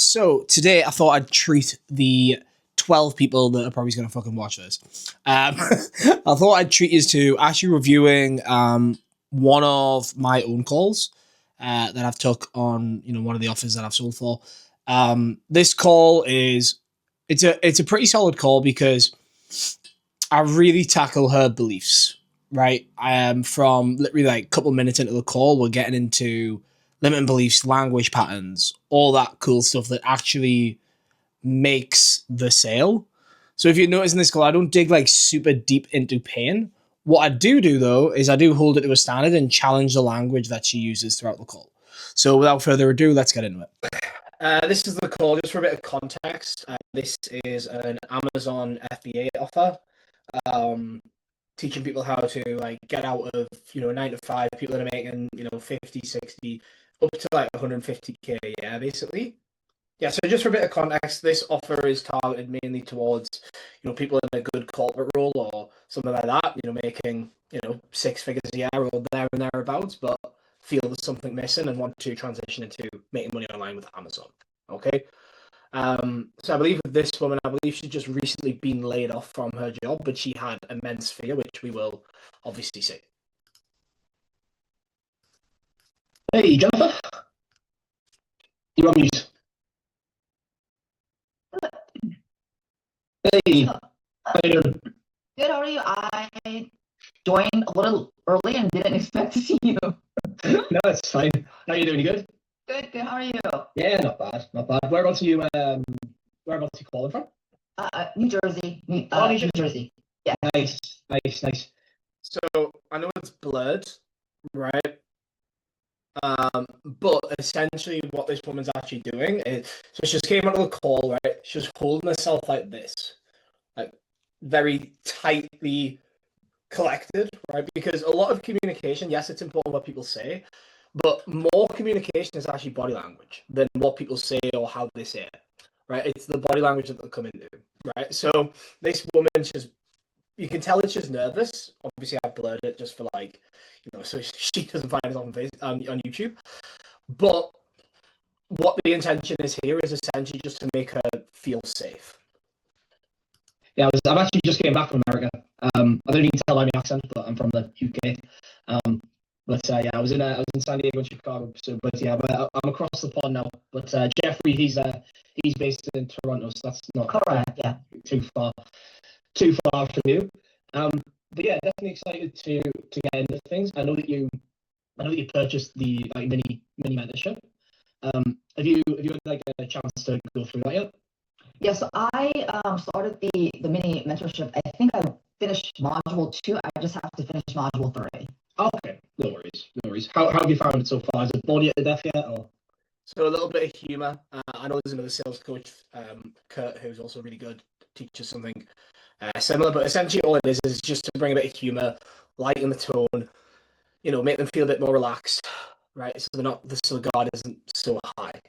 So today I thought I'd treat the 12 people that are probably going to fucking watch this. I thought I'd treat you to actually reviewing one of my own calls that I've took on one of the offers that I've sold for. This call it's a pretty solid call because I really tackle her beliefs. Right, from literally like a couple minutes into the call, we're getting into limiting beliefs, language patterns, all that cool stuff that actually makes the sale. So if you notice in this call, I don't dig like super deep into pain. What I do though is I do hold it to a standard and challenge the language that she uses throughout the call. So without further ado, let's get into it. This is the call, just for a bit of context. This is an Amazon FBA offer. Teaching people how to like get out of 9 to 5. People that are making 50, 60, up to like 150k a year, basically. Yeah, so just for a bit of context, this offer is targeted mainly towards people in a good corporate role or something like that, making 6 figures a year or there and thereabouts, but feel there's something missing and want to transition into making money online with Amazon. Okay. So I believe with this woman, I believe she's just recently been laid off from her job, but she had immense fear, which we will obviously see. Hey, Jennifer. You're on mute. Hey, how you doing? Good, how are you? I joined a little early and didn't expect to see you. No, it's fine. How you doing? You good? Good, how are you? Yeah, not bad, not bad. Whereabouts are you calling from? New Jersey. New Jersey. Yeah. Nice. So I know it's blurred, right? But essentially what this woman's actually doing is, so she just came out of the call, right? She was holding herself like this, like very tightly collected, right? Because a lot of communication, yes, it's important what people say, but more communication is actually body language than what people say or how they say it, right? It's the body language that they'll come into, right? So this woman, you can tell it's just nervous. Obviously, I blurred it just for so she doesn't find it on YouTube. But what the intention is here is essentially just to make her feel safe. Yeah, I'm actually just getting back from America. I don't even tell by my accent, but I'm from the UK. Yeah, I was in San Diego and Chicago. So, but yeah, I'm across the pond now. But Jeffrey, he's based in Toronto, so that's not correct. Yeah, too far from you. But yeah, definitely excited to get into things. I know that you purchased the mini mentorship. Have you had like a chance to go through that yet? Yeah, so I started the mini mentorship. I think I finished module 2. I just have to finish module 3. Okay, no worries. How have you found it so far? Is it bored you to death yet? Or? So a little bit of humor. I know there's another sales coach, Kurt, who's also really good, teaches something similar, but essentially all it is just to bring a bit of humor, lighten the tone, make them feel a bit more relaxed, right? So the guard isn't so high.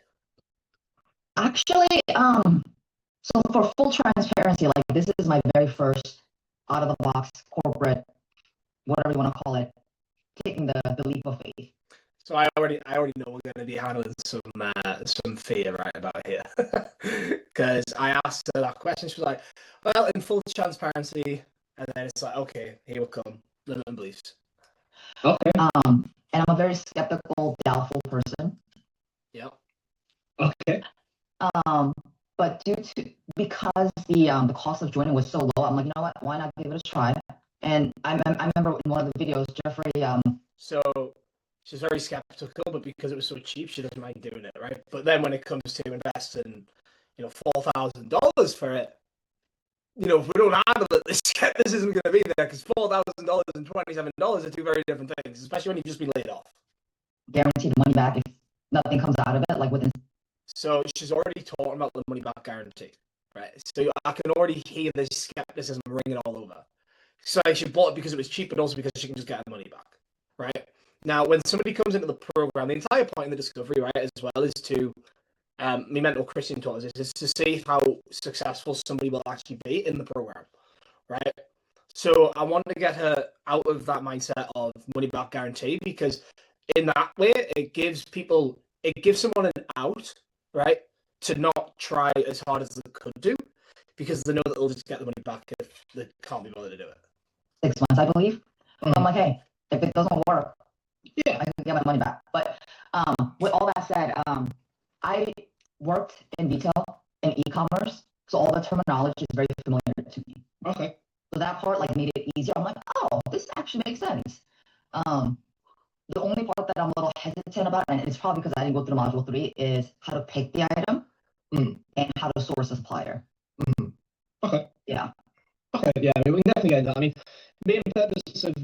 Actually, so for full transparency, like this is my very first out of the box corporate, whatever you want to call it, taking the leap of faith. So I already know we're going to be handling some fear right about here, because I asked her that question. She was like, "Well, in full transparency," and then it's like, "Okay, here we come, limiting beliefs." Okay. And I'm a very skeptical, doubtful person. Yep. Okay. But because the cost of joining was so low, I'm like, you know what? Why not give it a try? And I remember in one of the videos, Jeffrey. So she's very skeptical, but because it was so cheap, she doesn't mind doing it, right? But then when it comes to investing, $4,000 for it, if we don't handle it, the skepticism isn't going to be there, because $4,000 and $27 are two very different things, especially when you've just been laid off. Guarantee the money back if nothing comes out of it, like within. So she's already talking about the money back guarantee, right? So I can already hear the skepticism ringing all over. So she bought it because it was cheap, but also because she can just get the money back, right? Now, when somebody comes into the program, the entire point in the discovery, right, as well, is to, me mentor Christian taught us, is to see how successful somebody will actually be in the program, right? So I wanted to get her out of that mindset of money back guarantee, because in that way, it gives someone an out, right? to not try as hard as they could do because they know that they'll just get the money back if they can't be bothered to do it. 6 months, I believe. Mm. I'm like, hey, if it doesn't work, Yeah. I can get my money back. But with all that said, I worked in retail and e-commerce, so all the terminology is very familiar to me. Okay. So that part like made it easier. I'm like, oh, this actually makes sense. The only part that I'm a little hesitant about, and it's probably because I didn't go through module 3, is how to pick the item and how to source a supplier. Okay. Yeah. Okay. Yeah. I mean, we can definitely get that. I mean, main purpose of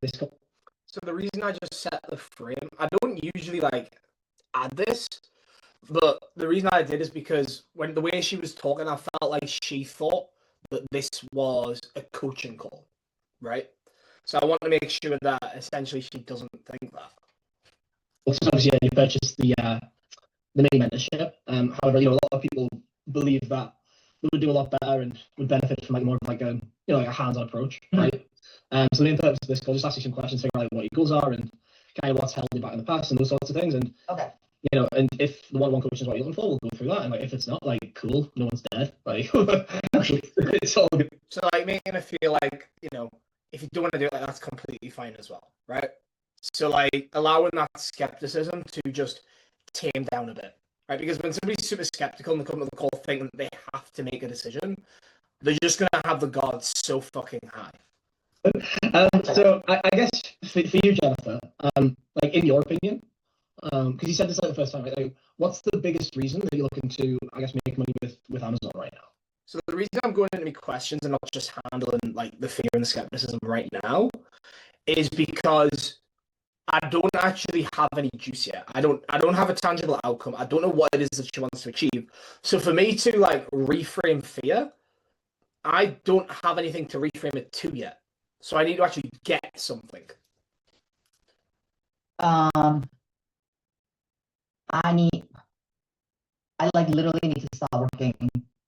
this. So the reason I just set the frame, I don't usually like add this, but the reason I did is because when the way she was talking, I felt like she thought that this was a coaching call, right? So I want to make sure that essentially she doesn't think that. Well, so obviously, yeah, you purchased the mini mentorship. However, a lot of people believe that they would do a lot better and would benefit from like more of like a like a hands-on approach, right? So the main purpose of this call is just ask you some questions, figure out like what your goals are and kind of what's held you back in the past and those sorts of things. And Okay. and if the one coach is what you're looking for, we'll go through that. And like if it's not, like cool, no one's dead. Like it's all good. So like making her feel like, if you don't want to do it, like that's completely fine as well, right? So like allowing that skepticism to just tame down a bit, right? Because when somebody's super skeptical and they come to the call thinking that they have to make a decision, they're just gonna have the guards so fucking high. So I guess for you, Jennifer, like in your opinion, because you said this like the first time, right? Like, what's the biggest reason that you're looking to, I guess, make money with Amazon right now? So the reason I'm going into my questions and not just handling like the fear and the skepticism right now is because I don't actually have any juice yet. I don't have a tangible outcome. I don't know what it is that she wants to achieve. So for me to like reframe fear, I don't have anything to reframe it to yet. So I need to actually get something. I like literally need to stop working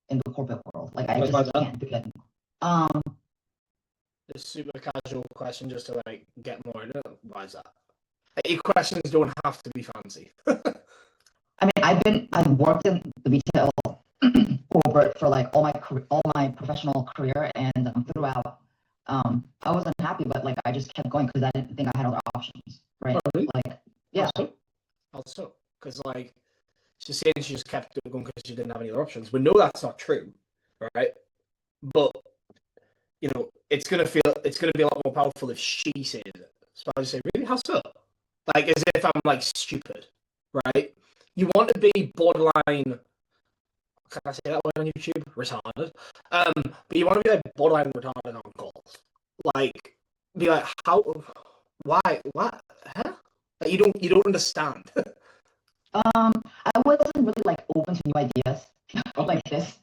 in the corporate world. Like I just can't do it. A super casual question just to like get more into it. Why is that? Like, your questions don't have to be fancy. I mean, I've worked in the retail corporate for like all my professional career, and throughout, I wasn't happy, but like I just kept going because I didn't think I had other options, right? Oh, really? Like, yeah. Also, because like she's saying she just kept going because she didn't have any other options. We know that's not true, right? But it's gonna be a lot more powerful if she says it. So I just say, really, how so? Like as if I'm like stupid, right? You want to be borderline. Can I say that word on YouTube? Retarded. But you want to be like borderline retarded on calls. Like, be like, how? Why? What? Huh? Like you don't understand. I wasn't really like open to new ideas like this.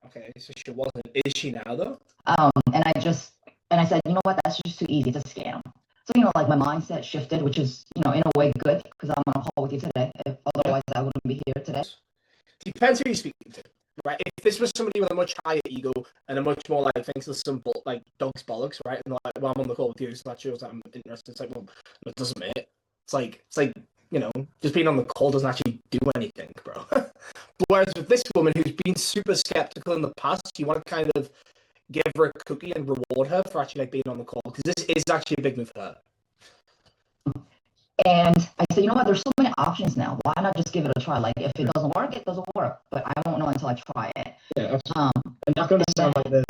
Okay, so she wasn't. Is she now though? And I said, you know what? That's just too easy. It's a scam. So like my mindset shifted, which is in a way good because I'm on a call with you today. If otherwise I wouldn't be here today. Depends who you're speaking to, right? If this was somebody with a much higher ego and a much more like thinks there's some like dog's bollocks, right? And like, well, I'm on the call with you, so that shows that I'm interested. It's like, well, it doesn't, mate. It's like just being on the call doesn't actually do anything, bro. Whereas with this woman who's been super skeptical in the past, you want to kind of give her a cookie and reward her for actually like being on the call because this is actually a big move for her. And I said, you know what? There's so many options now. Why not just give it a try? Like if it doesn't work, it doesn't work. But I won't know until I try it. Yeah, absolutely. And that's going to sound like the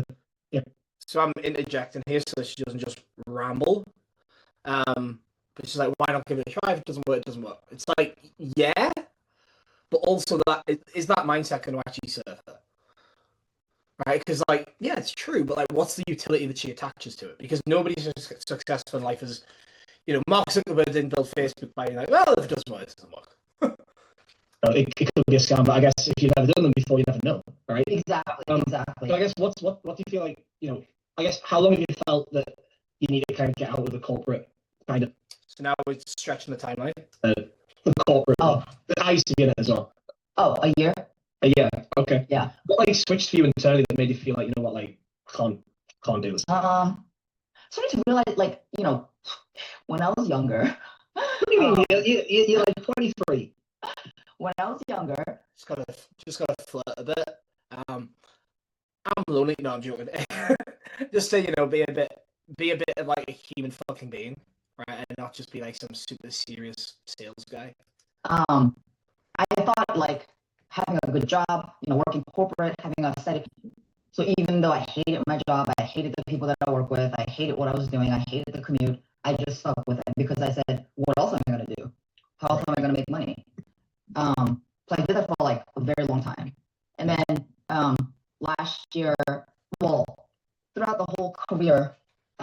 So I'm interjecting here so that she doesn't just ramble. But she's like, why not give it a try? If it doesn't work, it doesn't work. It's like, yeah, but also that is that mindset going to actually serve her, right? Because like, yeah, it's true, but like, what's the utility that she attaches to it? Because nobody's successful in life as Mark Zuckerberg didn't build Facebook by being like, well, if it doesn't work, it doesn't work. It could be a scam, but I guess if you've never done them before, you never know, right? Exactly. So I guess what do you feel like? I guess how long have you felt that you need to kind of get out of the corporate kind of? So now we're stretching the timeline. The corporate. Oh, I used to be in it as well. Oh, a year. Yeah. Okay. Yeah. What like switched for you internally that made you feel like like I can't do this? Started to realize like when I was younger. What do you mean? You're like 23. When I was younger, Just gotta flirt a bit. Um, I'm lonely. No, I'm joking. Just to be a bit of like a human fucking being, right, and not just be like some super serious sales guy. um, I thought like having a good job, working corporate, having a steady. So even though I hated my job, I hated the people that I work with, I hated what I was doing, I hated the commute, I just stuck with it because I said, what else am I gonna do? How else am I gonna make money? So I did that for like a very long time. And then last year, well, throughout the whole career,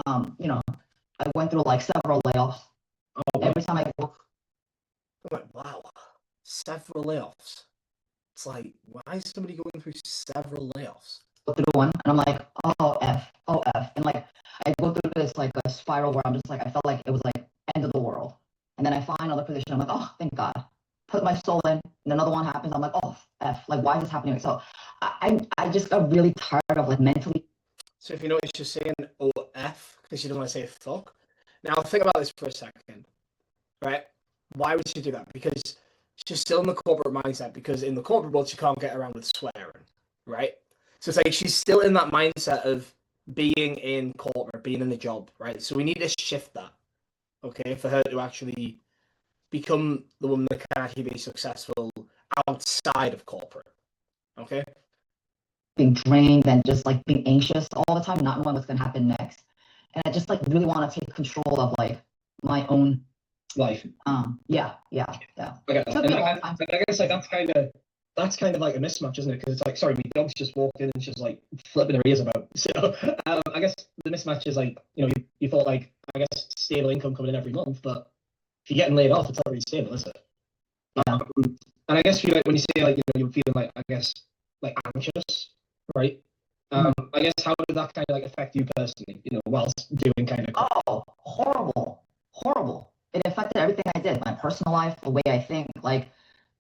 I went through like several layoffs. Oh, Every time I go, I'm like, wow, several layoffs. It's like, why is somebody going through several layoffs? go through one, and I'm like, oh F. And like I go through this like a spiral where I'm just like, I felt like it was like end of the world. And then I find another position, I'm like, oh, thank God. Put my soul in, and another one happens, I'm like, oh F, like why is this happening? So I just got really tired of like mentally. So if you notice, you're saying OF because you don't want to say fuck. Now think about this for a second, right? Why would she do that? Because she's still in the corporate mindset. Because in the corporate world, she can't get around with swearing, right? So it's like she's still in that mindset of being in corporate, being in the job, right? So we need to shift that, okay, for her to actually become the woman that can actually be successful outside of corporate, okay? Being drained and just like being anxious all the time, not knowing what's gonna happen next. And I just like really want to take control of like my own life. Yeah. Okay. Took And me a long I, time. and I guess like that's kind of like a mismatch, isn't it? Because it's like, sorry, my dog's just walked in and she's like flipping her ears about. So I guess the mismatch is like, you thought like, I guess stable income coming in every month, but if you're getting laid off, it's not really stable, is it? Yeah. And I guess you like when you say like, you're feeling like, I guess, like anxious, right? I guess how did that kind of like affect you personally, whilst doing kind of. Oh, horrible. It affected everything I did, my personal life, the way I think, like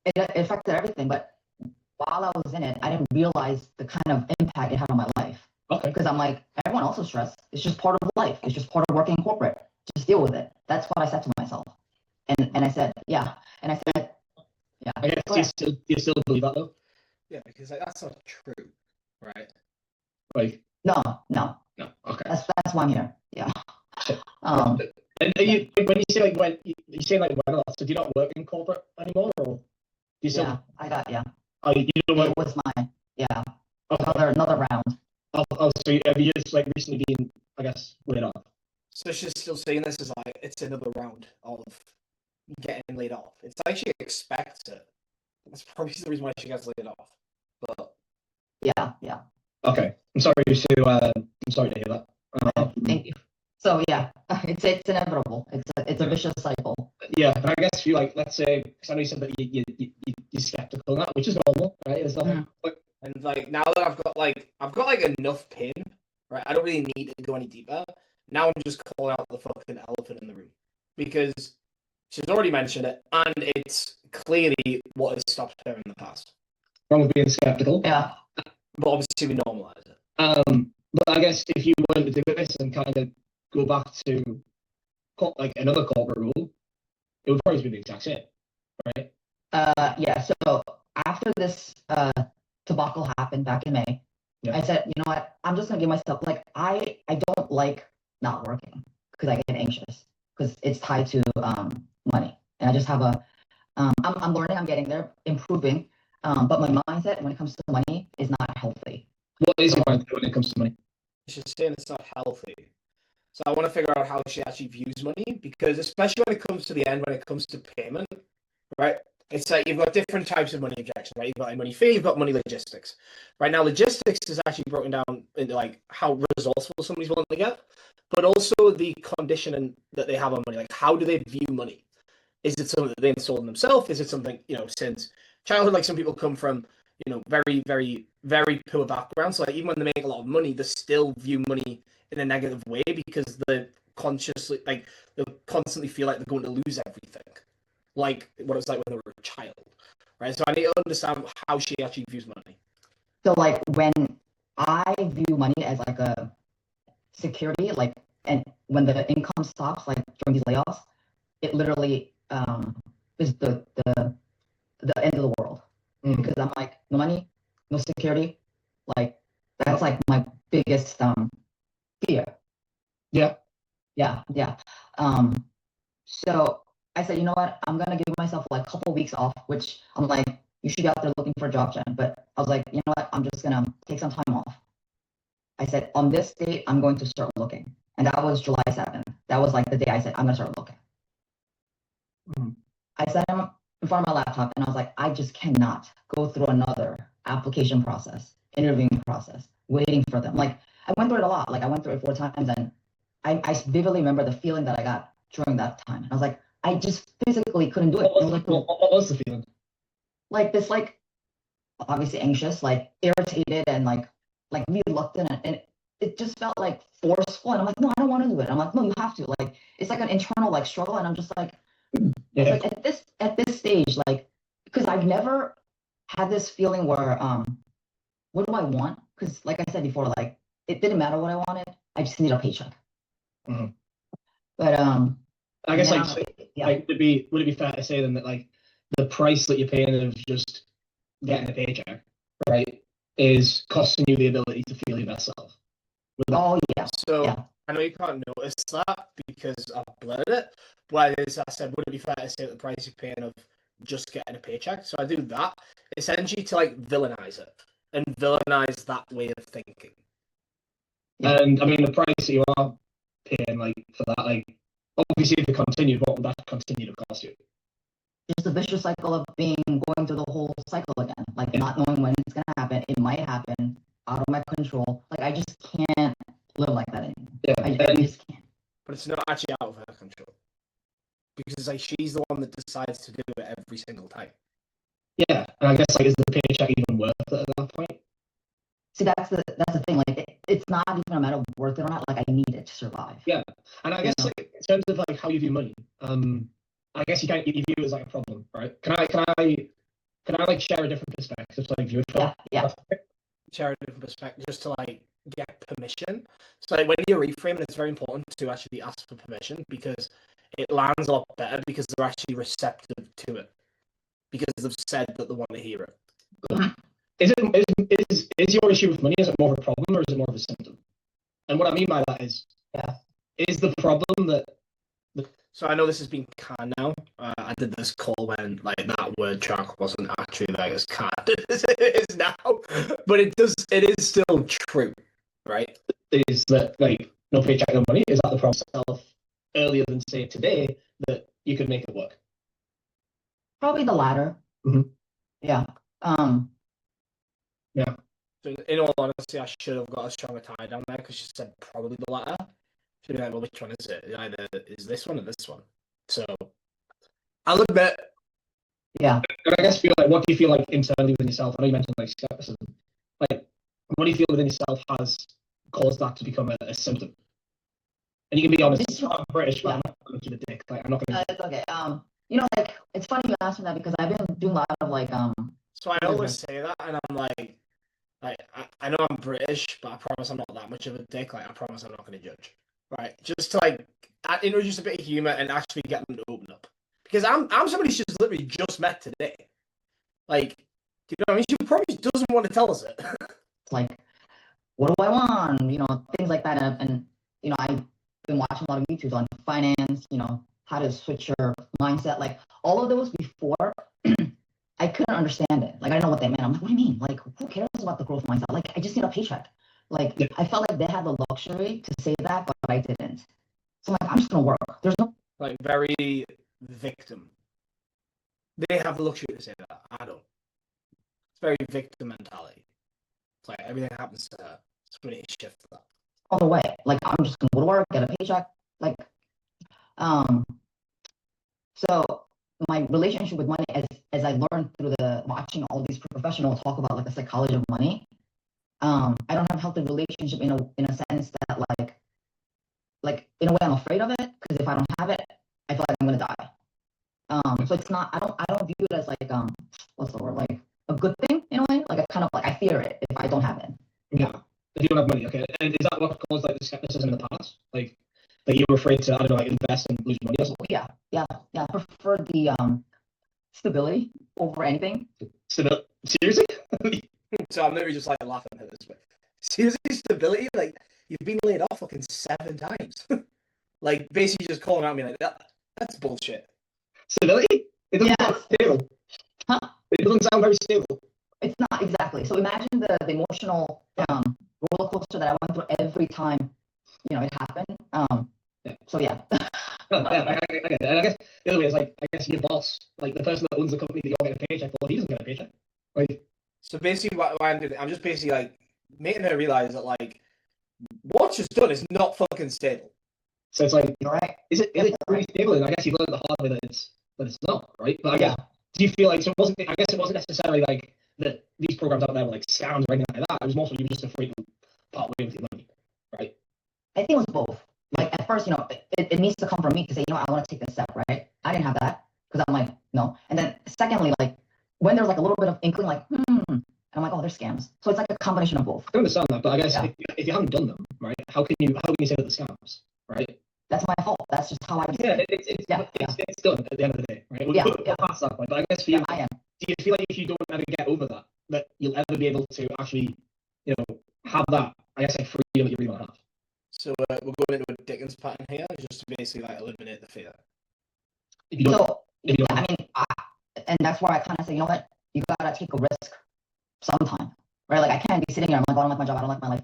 it affected everything. But while I was in it, I didn't realize the kind of impact it had on my life. Okay. Because I'm like, everyone else is stressed. It's just part of life. It's just part of working in corporate. Just deal with it. That's what I said to myself. And I said, yeah. And I said, yeah. I guess Go do you ahead. still believe that though? Yeah, because like that's not true, right? Like, No. no. Okay. That's why I'm here. Yeah. So, Um, and when you say like when you say like when so do you not work in corporate anymore, or do you still? yeah, I got, yeah. Oh, you don't work. It was yeah. Okay. Another round. So have you just like recently been, I guess, laid off? So she's still saying this as like it's another round of getting laid off. It's like she expects it. That's probably the reason why she gets laid off. But Yeah. Okay, I'm sorry to hear that. Thank you. So yeah, it's inevitable. It's a vicious cycle. Yeah, and I guess you like, let's say, because I know you said that you're skeptical of that, which is normal, right? It's not, and like now that I've got like enough pain, right? I don't really need to go any deeper. Now I'm just calling out the fucking elephant in the room because she's already mentioned it, and it's clearly what has stopped her in the past. wrong with being skeptical. Yeah. But obviously we normalize it. But I guess if you wanted to do this and kind of go back to like another corporate rule, it would probably be the exact same, right? Yeah. So after this debacle happened back in May, Yeah. I said, you know what? I'm just gonna give myself like I don't like not working because I get anxious because it's tied to money, and I just have a I'm learning, I'm getting there, improving. But my mindset when it comes to money is not healthy. What is your mindset when it comes to money? She's saying it's not healthy. So I want to figure out how she actually views money because especially when it comes to the end, when it comes to payment, right? It's like you've got different types of money objections, right? You've got money fee, you've got money logistics. Right now, logistics is actually broken down into like how resourceful somebody's willing to get, but also the conditioning that they have on money. Like how do they view money? Is it something that they installed in themselves? Is it something, since childhood? Like some people come from, very, very, very poor backgrounds. So like even when they make a lot of money, they still view money in a negative way because they constantly feel like they're going to lose everything. Like what it's like when they were a child. Right. So I need to understand how she actually views money. So like when I view money as like a security, like, and when the income stops, like during these layoffs, it literally is the the end of the world because I'm like, no money, no security. Like that's like my biggest fear. Yeah. Yeah. So I said, you know what? I'm gonna give myself like a couple weeks off, which I'm like, you should be out there looking for a job, Jen. But I was like, you know what? I'm just gonna take some time off. I said, on this date, I'm going to start looking. And that was July 7th. That was like the day I said, I'm gonna start looking. I sat in front of my laptop and I was like, I just cannot go through another application process, interviewing process, waiting for them. Like I went through it a lot. Like I went through it 4 times and I vividly remember the feeling that I got during that time. I was like, I just physically couldn't do it. What was the feeling? Like this, like obviously anxious, like irritated and like reluctant and it just felt like forceful. And I'm like, no, I don't want to do it. I'm like, no, you have to. Like it's like an internal like struggle. And I'm just like, like at this stage, like because I've never had this feeling where what do I want? Because like I said before, like it didn't matter what I wanted. I just need a paycheck. But I guess now, like would it be fair to say then that like the price that you're paying of just getting a paycheck, right, is costing you the ability to feel your best self? Oh yeah. So Yeah. I know you can't notice that because I've blurred it. But as I said, would it be fair to say that the price you're paying of just getting a paycheck? So I do that essentially to like villainize it and villainize that way of thinking. Yeah. And I mean the price that you are paying like for that, like obviously if it continued, what would that continue to cost you? Just a vicious cycle of going through the whole cycle again, like not knowing when it's gonna happen. It might happen out of my control. Like I just can't live like that anymore. Yeah. I just can't. But it's not actually out of her control. Because like she's the one that decides to do it every single time. Yeah. And I guess like is the paycheck even worth it at that point? See, that's the thing. Like it's not even a matter of worth it or not. Like I need it to survive. Yeah. And I guess like in terms of like how you view money, I guess you view it as like a problem, right? Can I like share a different perspective to like view it from? Yeah. Share a different perspective just to like get permission. So like when you're reframing, it's very important to actually ask for permission because it lands a lot better because they're actually receptive to it because they've said that they want to hear it. Is your issue with money, is it more of a problem or is it more of a symptom? And what I mean by that is the problem that so I know this has been canned now. I did this call when like that word track wasn't actually like as canned as it is now, but it is still true, right? is that like no paycheck, no money? Is that the problem itself earlier than say today that you could make it work? Probably the latter. Yeah. Yeah. So in all honesty, I should have got a stronger tie down there because she said probably the latter. She'd be like, well, which one is it? Either is this one or this one. So I'll admit. Yeah. And I guess what do you feel like internally within yourself? I know you mentioned like skepticism. Like, what do you feel within yourself has caused that to become a symptom? And you can be honest. I'm British, but I'm not going to give a dick. Like, I'm not going to. It's okay. You know, like it's funny you asked me that because I've been doing a lot of like So I always say that, and I'm like I know I'm British, but I promise I'm not that much of a dick. Like I promise I'm not going to judge. Right, just to like introduce a bit of humor and actually get them to open up. Because I'm somebody she's literally just met today. Like, do you know what I mean? She probably doesn't want to tell us it. like, what do I want? You know, things like that. And you know, I've been watching a lot of YouTubes on finance. You know, how to switch your mindset. Like all of those before, I couldn't understand it. Like I didn't know what they meant. I'm like, what do you mean? Like, who cares about the growth mindset? Like, I just need a paycheck. Like I felt like they had the luxury to say that, but I didn't. So I'm like, I'm just gonna work. There's no like very victim. They have the luxury to say that. I don't. It's very victim mentality. It's like everything happens to her. So we need to shift that. other way. Like I'm just gonna go to work, get a paycheck. Like so my relationship with money as I learned through the watching all these professionals talk about like the psychology of money. I don't have a healthy relationship in a sense that like in a way I'm afraid of it because if I don't have it, I feel like I'm gonna die. So it's not I don't view it as like what's the word, like a good thing in a way. Like I kind of like I fear it if I don't have it. Yeah. If you don't have money, okay. And is that what caused like the skepticism in the past? Like you were afraid to, I don't know, like invest and lose money or something? Yeah. I prefer the stability over anything. Seriously? So I'm literally just like laughing at this. But seriously, stability? Like, you've been laid off fucking 7 times. Like, basically just calling out me like that. That's bullshit. Stability? It doesn't Yeah. sound stable. Huh? It doesn't sound very stable. It's not exactly. So imagine the emotional roller coaster that I went through every time, it happened. So yeah. No, I get it. And I guess the other way is like, I guess your boss, like the person that owns the company that you're getting a paycheck for, he doesn't get a paycheck. Like, So basically, what I'm doing, I'm just basically like making her realize that like what she's done is not fucking stable. so it's like, You're right. is it really stable? And I guess you've learned the hard way that it's not, right? But I guess, Yeah. do you feel like, so it wasn't, I guess it wasn't necessarily like that these programs out there were like scams or anything like that. It was mostly you were just afraid to part way with your money, right? I think it was both. Like at first, it needs to come from me to say, I want to take this step, right? I didn't have that because I'm like, no. And then secondly, like when there's like a little bit of inkling, like, and I'm like, oh, they're scams. So it's like a combination of both. I understand that, but I guess Yeah. if you haven't done them, right, how can you say that the scams, right? That's my fault. That's just how I. Yeah, it's done at the end of the day, right? Yeah, We're past that point, but I guess for you, I am. do you feel like if you don't ever get over that you'll ever be able to actually, have that, I guess, like freedom that you really want to have? So we're going into a Dickens pattern here, just to basically like eliminate the fear. If you don't, So if you yeah, don't, I mean, and that's where I kind of say, you know what, you gotta take a risk sometime, right? Like I can't be sitting here. I'm like, oh, I don't like my job. I don't like my life.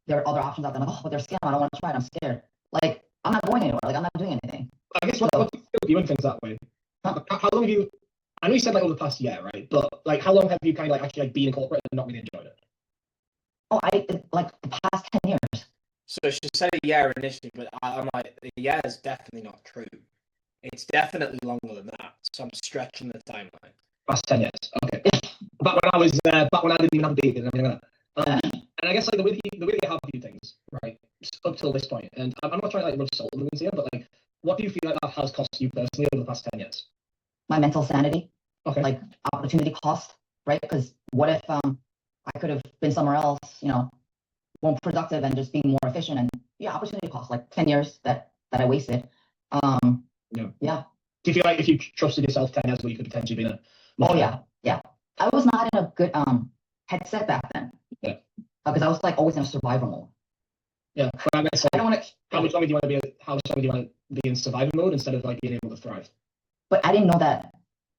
There are other options out there. I'm like, oh, but they're scam. I don't want to try it. I'm scared. Like I'm not going anywhere. Like I'm not doing anything. I guess what do you feel doing things that way? How long have you? I know you said like over the past year, right? But like, how long have you kind of like actually like been in corporate and not really enjoyed it? Oh, like the past 10 years. So she said a year initially, but I'm like, a year is definitely not true. It's definitely longer than that. So I'm stretching the timeline. Past 10 years, okay. Back when I didn't even have a baby and everything like that. And I guess like the way that you have viewed things, right, up till this point, and I'm not trying to like rub salt in the wounds here, but like, what do you feel like that has cost you personally over the past 10 years? My mental sanity, Okay. like opportunity cost, right? Because what if I could have been somewhere else, more productive and just being more efficient, and opportunity cost, like 10 years that I wasted. Yeah. Do you feel like if you trusted yourself 10 years ago, you could potentially be in a Oh yeah. I was not in a good headset back then. Yeah. Because I was like always in a survival mode. Yeah. But I guess I like, don't want to. how much longer do you want to be? How much longer do you want to be in survival mode instead of like being able to thrive? But I didn't know that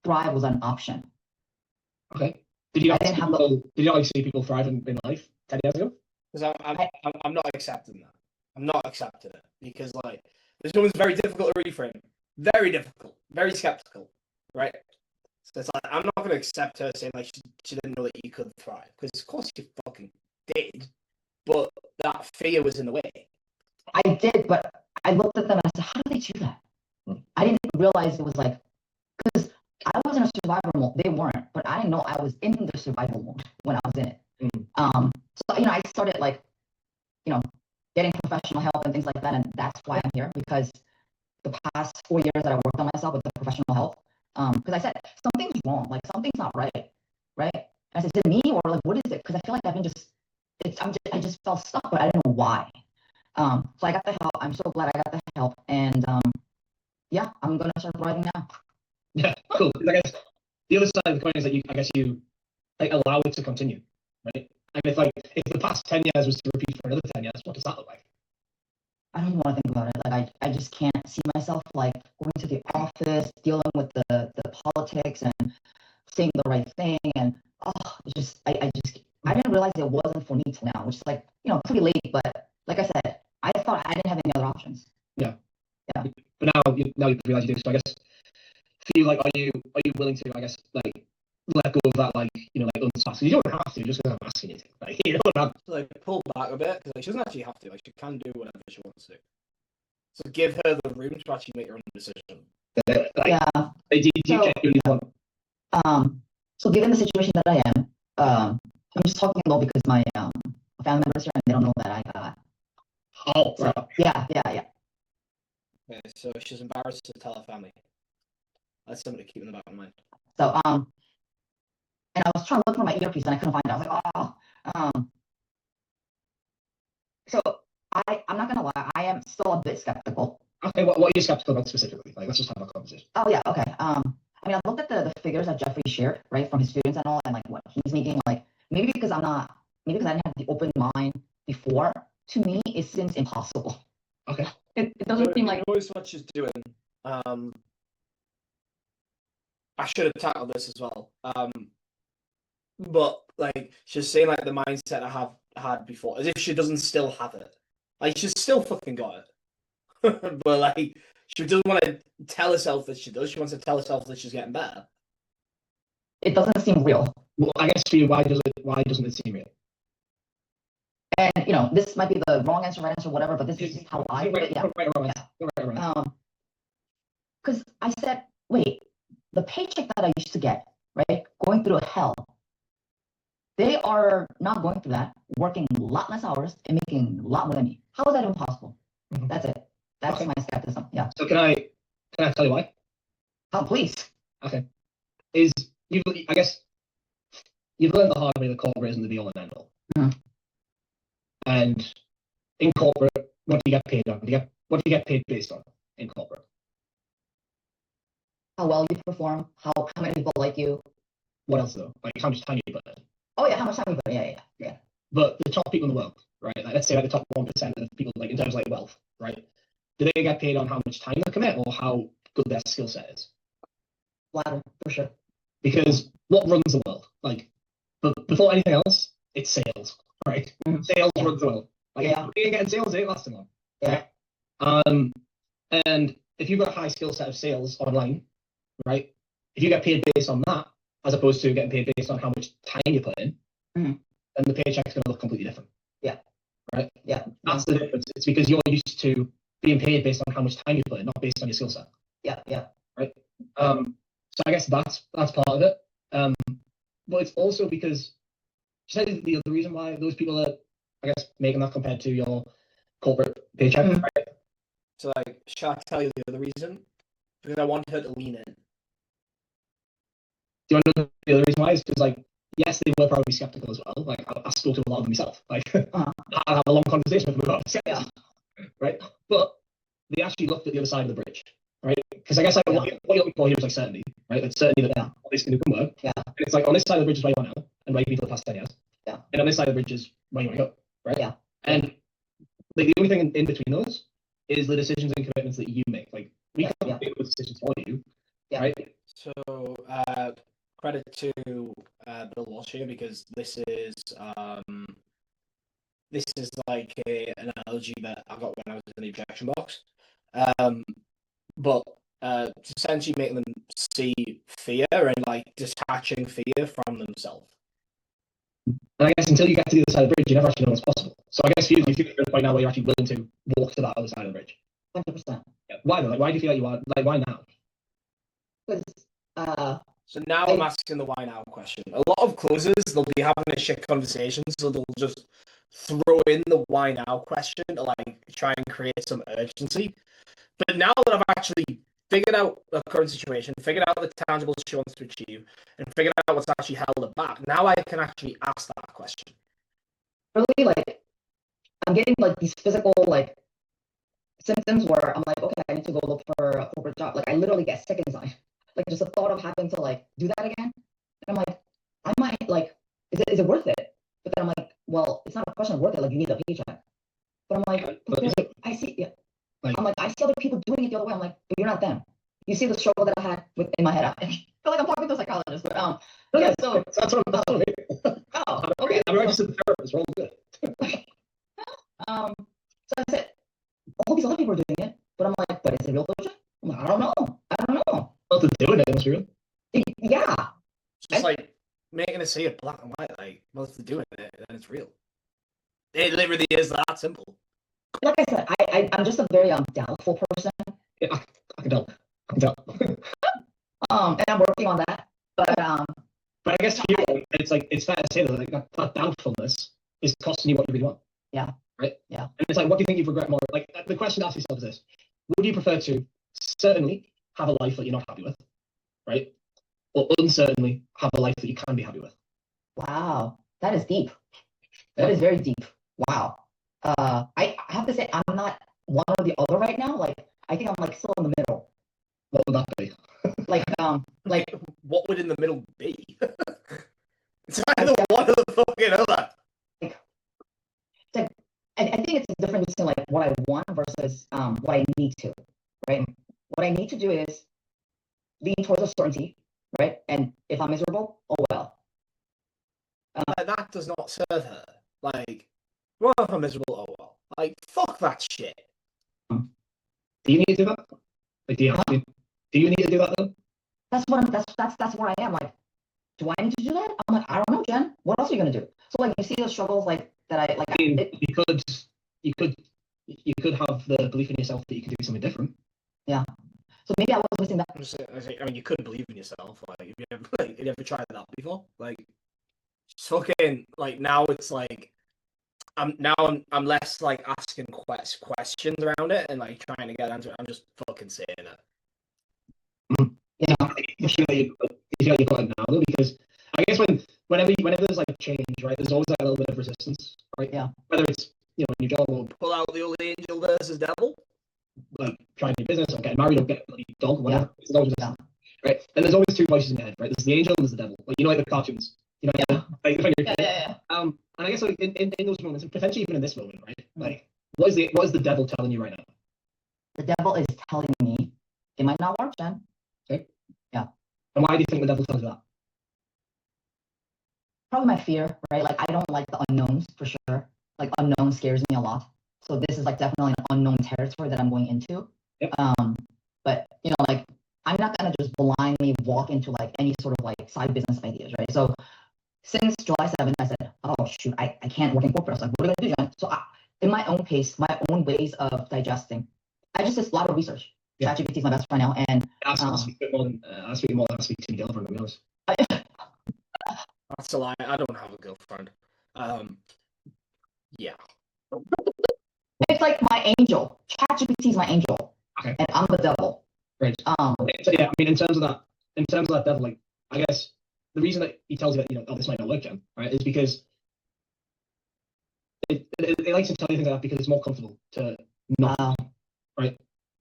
thrive was an option. Okay. Did you I not didn't see have the- people, did you not like see people thrive in life 10 years ago? Because I'm not accepting that. I'm not accepting it because like this one's very difficult to reframe. Very difficult. Very skeptical. Right. So it's like I'm not going to accept her saying like she didn't know that you could thrive because of course you fucking did, but that fear was in the way. I did, but I looked at them and I said, how do they do that? I didn't realize it was like, because I was in a survival mode. They weren't, but I didn't know I was in the survival mode when I was in it. So, I started like, getting professional help and things like that. And that's why I'm here, because the past 4 years that I worked on myself with the professional help, because I said, something's wrong, like something's not right, right? And I said, is it me or like, what is it? Because I feel like I've been I just felt stuck, but I didn't know why. So I got the help. I'm so glad I got the help. And I'm going to start thriving now. Yeah, cool. I guess the other side of the coin is that you like allow it to continue, right? And if the past 10 years was to repeat for another 10 years, what does that look like? I don't even want to think about it. Like I just can't see myself like going to the office, dealing with the politics and saying the right thing. And I didn't realize it wasn't for me till now, which is like, pretty late. But like I said, I thought I didn't have any other options. Yeah. Yeah. But now you realize you do. So I guess feel like are you willing to, I guess, like let go of that, like, like unsatisfied? You don't have to, just because I'm asking you to. Like, like pull back a bit because like, she doesn't actually have to. Like she can do whatever she wants to. So give her the room to actually make her own decision. Yeah. Do you genuinely want? So given the situation that I am, I'm just talking low because my family members here and they don't know that I got. Oh, right. Yeah. Okay, so she's embarrassed to tell her family. That's something to keep in the back of mind. So and I was trying to look for my earpiece and I couldn't find it. I was like, so I'm not gonna lie, I am still a bit skeptical. Okay, what are you skeptical about specifically? Like, let's just have a conversation. Oh yeah, okay. I mean, I looked at the figures that Jeffrey shared, right, from his students and all, and like what he's making, like maybe because maybe because I didn't have the open mind before, to me, it seems impossible. Okay. It doesn't seem like, you know what she's doing. I should have tackled this as well. But like she's saying like the mindset I have had before, as if she doesn't still have it. Like she's still fucking got it. But like she doesn't want to tell herself that she does. She wants to tell herself that she's getting better. it doesn't seem real. Well, I guess for you, why doesn't it seem real? And you know, this might be the wrong answer, right answer, whatever, but this is just how I Right, yeah. right, right, right, right. Because I said, wait, the paycheck that I used to get, right, going through hell, they are not going through that, working a lot less hours and making a lot more than me. How is that even possible? Mhm. That's it. That's Okay. my skepticism. Yeah. So can I tell you why? Oh, please. Okay. I guess you've learned the hard way that corporate isn't the be all and end all. Mhm. And in corporate, what do you get paid on? What do you get paid based on in corporate? How well you perform, how many people like you. What else though? Like how much time you put in? Oh yeah, how much time you put in. Yeah. But the top people in the world, right? Like let's say like the top 1% of people, like in terms of like wealth, right? Do they get paid on how much time they commit or how good their skill set is? Latter, for sure. Because what runs the world? Like, but before anything else, it's sales, right? Mhm. Sales runs the world. Like, Yeah. if you ain't getting sales, it ain't lasting long. Yeah. And if you've got a high skill set of sales online, right? If you get paid based on that, as opposed to getting paid based on how much time you put in, Mhm. then the paycheck's going to look completely different. Yeah. Right? Yeah. That's the difference. It's because you're used to being paid based on how much time you put in, not based on your skill set. Yeah. So I guess that's part of it. But it's also because you said the reason why those people are, I guess, making that compared to your corporate paycheck. Mhm. Right? So like, shall I tell you the other reason? Because I want her to lean in. Do you want to know the other reason why? Is because like, yes, they were probably skeptical as well. Like I spoke to a lot of them myself. Like I have a long conversation with them about skepticism, right? But they actually looked at the other side of the bridge, right? Because I guess like what you're looking for here is like certainty, right? Like certainty that all this can work. Yeah. And it's like on this side of the bridge is where you are now, and where you've been for the past 10 years. Yeah. And on this side of the bridge is where you want to go, right? Yeah. And like the only thing in between those is the decisions and commitments that you make. Like we can't make those decisions for you, right? So credit to Bill Walsh here, because this is like an analogy that I got when I was in the objection box. But it's essentially making them see fear and like detaching fear from themselves. And I guess until you get to the other side of the bridge, you never actually know what's possible. So I guess you feel at the point now where you're actually willing to walk to that other side of the bridge. 100%. Yeah. Why though? Like why do you feel like you are? Like why now? Because So now I'm asking the why now question. A lot of closers, they'll be having a shit conversation, so they'll just throw in the why now question to like try and create some urgency. But now that I've actually figured out the current situation, figured out the tangibles she wants to achieve, and figured out what's actually held her back, now I can actually ask that question. really, like, I'm getting like these physical like symptoms where I'm like, okay, I need to go look for a corporate job. Like I literally get sick inside. Like just the thought of having to like do that again. And I'm like, I might like, is it worth it? But then I'm like, well, it's not a question of worth it. Like you need a paycheck. But I'm like, I see, yeah. Like, I'm like, I see other people doing it the other way. I'm like, but you're not them. You see the struggle that I had in my head. I feel like I'm talking to a psychologist, but yeah. So that's what I mean. oh, okay. I'm registered therapist. We're all good. So I said, all these other people are doing it, but I'm like, but is it real paycheck? I'm like, I don't know. Well, to do it must be real. Yeah. It's just like making it see it black and white. Like, well, if they're doing it, then it's real. It literally is that simple. Like I said, I'm just a very doubtful person. Yeah, I can tell. And I'm working on that. But I guess here it's like it's fair to say that like that doubtfulness is costing you what you really want. Yeah. Right. Yeah. And it's like, what do you think you regret more? Like the question to ask yourself is this: would you prefer to certainly have a life that you're not happy with, right, or uncertainly have a life that you can be happy with? wow, that is deep. That is very deep. Wow. I have to say I'm not one or the other right now. Like I think I'm like still in the middle. What would that be? Like what would in the middle be? It's either one or the fucking other. I think it's a difference between like what I want versus what I need to, right? What I need to do is lean towards a certainty, right? And if I'm miserable, oh well. Like, that does not serve her. Like, well, if I'm miserable, oh well. Like, fuck that shit. Do you need to do that? Like, do you need to do that though? That's where I am. Like, do I need to do that? I'm like, I don't know, Jen. What else are you gonna do? So like, you see those struggles like that. I mean, you could have the belief in yourself that you can do something different. Yeah. So maybe I was missing that. I mean, you could believe in yourself. Like, if you ever tried that before, like, just fucking, like, now it's like, I'm less like asking questions around it and like trying to get answers. I'm just fucking saying it. Yeah. You feel like you got it now though, because I guess whenever there's like change, right, there's always like a little bit of resistance, right? Yeah. Whether it's in your job or Pull out the old angel versus devil. like trying new business or getting married or get a bloody dog, or whatever. Yeah. There's always resistance, right? And there's always two voices in your head, right? There's the angel and there's the devil. Like like the cartoons, Yeah. like when you're a kid. Yeah. And I guess like in those moments, and potentially even in this moment, right? Like what is the devil telling you right now? The devil is telling me it might not work, Jen. Okay. Yeah. And why do you think the devil tells you that? Probably my fear, right? Like I don't like the unknowns for sure. Like unknown scares me a lot. So this is like definitely an unknown territory that I'm going into. Yep. But like I'm not gonna just blindly walk into like any sort of like side business ideas, right? So since July 7th, I said, oh shoot, I can't work in corporate. I was like, what are we gonna do, Jen? So in my own pace, my own ways of digesting, I just did a lot of research. Yeah. ChatGPT is my best friend now, and I speak a bit more than I speak to my girlfriend, to be honest. That's a lie. I don't have a girlfriend. Yeah. it's like my angel. ChatGPT is my angel, Okay. and I'm the devil. Right. So yeah, I mean, in terms of that devil, like I guess the reason that he tells you that oh, this might not work, Jen, right, is because it likes to tell you things like that because it's more comfortable to not, right?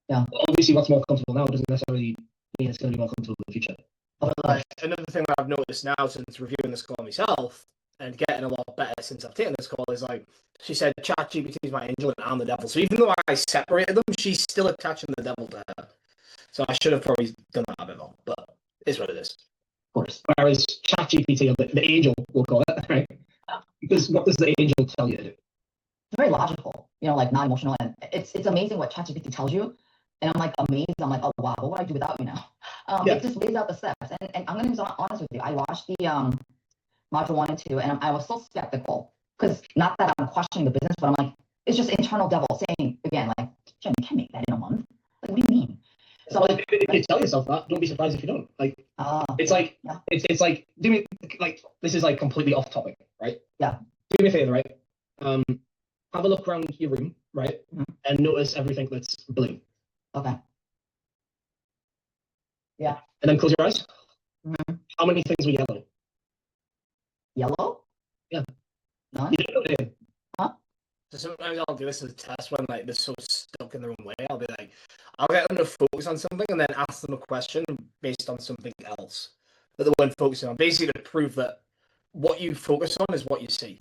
Yeah. But obviously, what's more comfortable now doesn't necessarily mean it's going to be more comfortable in the future. Like, another thing that I've noticed now since reviewing this call myself and getting a lot better since I've taken this call is like she said ChatGPT is my angel and I'm the devil. So even though I separated them, she's still attaching the devil to her. So I should have probably done that a bit more, but it's what it is. Of course. Whereas ChatGPT, or the angel, we'll call it, right? Because what does the angel tell you to do? It's very logical, like not emotional, and it's amazing what ChatGPT tells you. And I'm like amazed. I'm like, oh wow, what would I do without you now? It just lays out the steps. And I'm gonna be honest with you. I watched the module 1 and 2, and I was so skeptical because not that I'm questioning the business, but I'm like, it's just internal devil saying again, like, Jen, you can't make that in a month. Like, what do you mean? So like, if you tell yourself that, don't be surprised if you don't. Like, it's like it's like do me like this is like completely off topic, right? Yeah. Do me a favor, right? Have a look around your room, right, and notice everything that's blue. Okay. Yeah. And then close your eyes. Mm-hmm. How many things were yellow? Yellow? Yeah. None? You don't know, do you? Huh? So sometimes I'll do this as a test when like they're so stuck in their own way. I'll be like, I'll get them to focus on something and then ask them a question based on something else that they weren't focusing on. Basically to prove that what you focus on is what you see.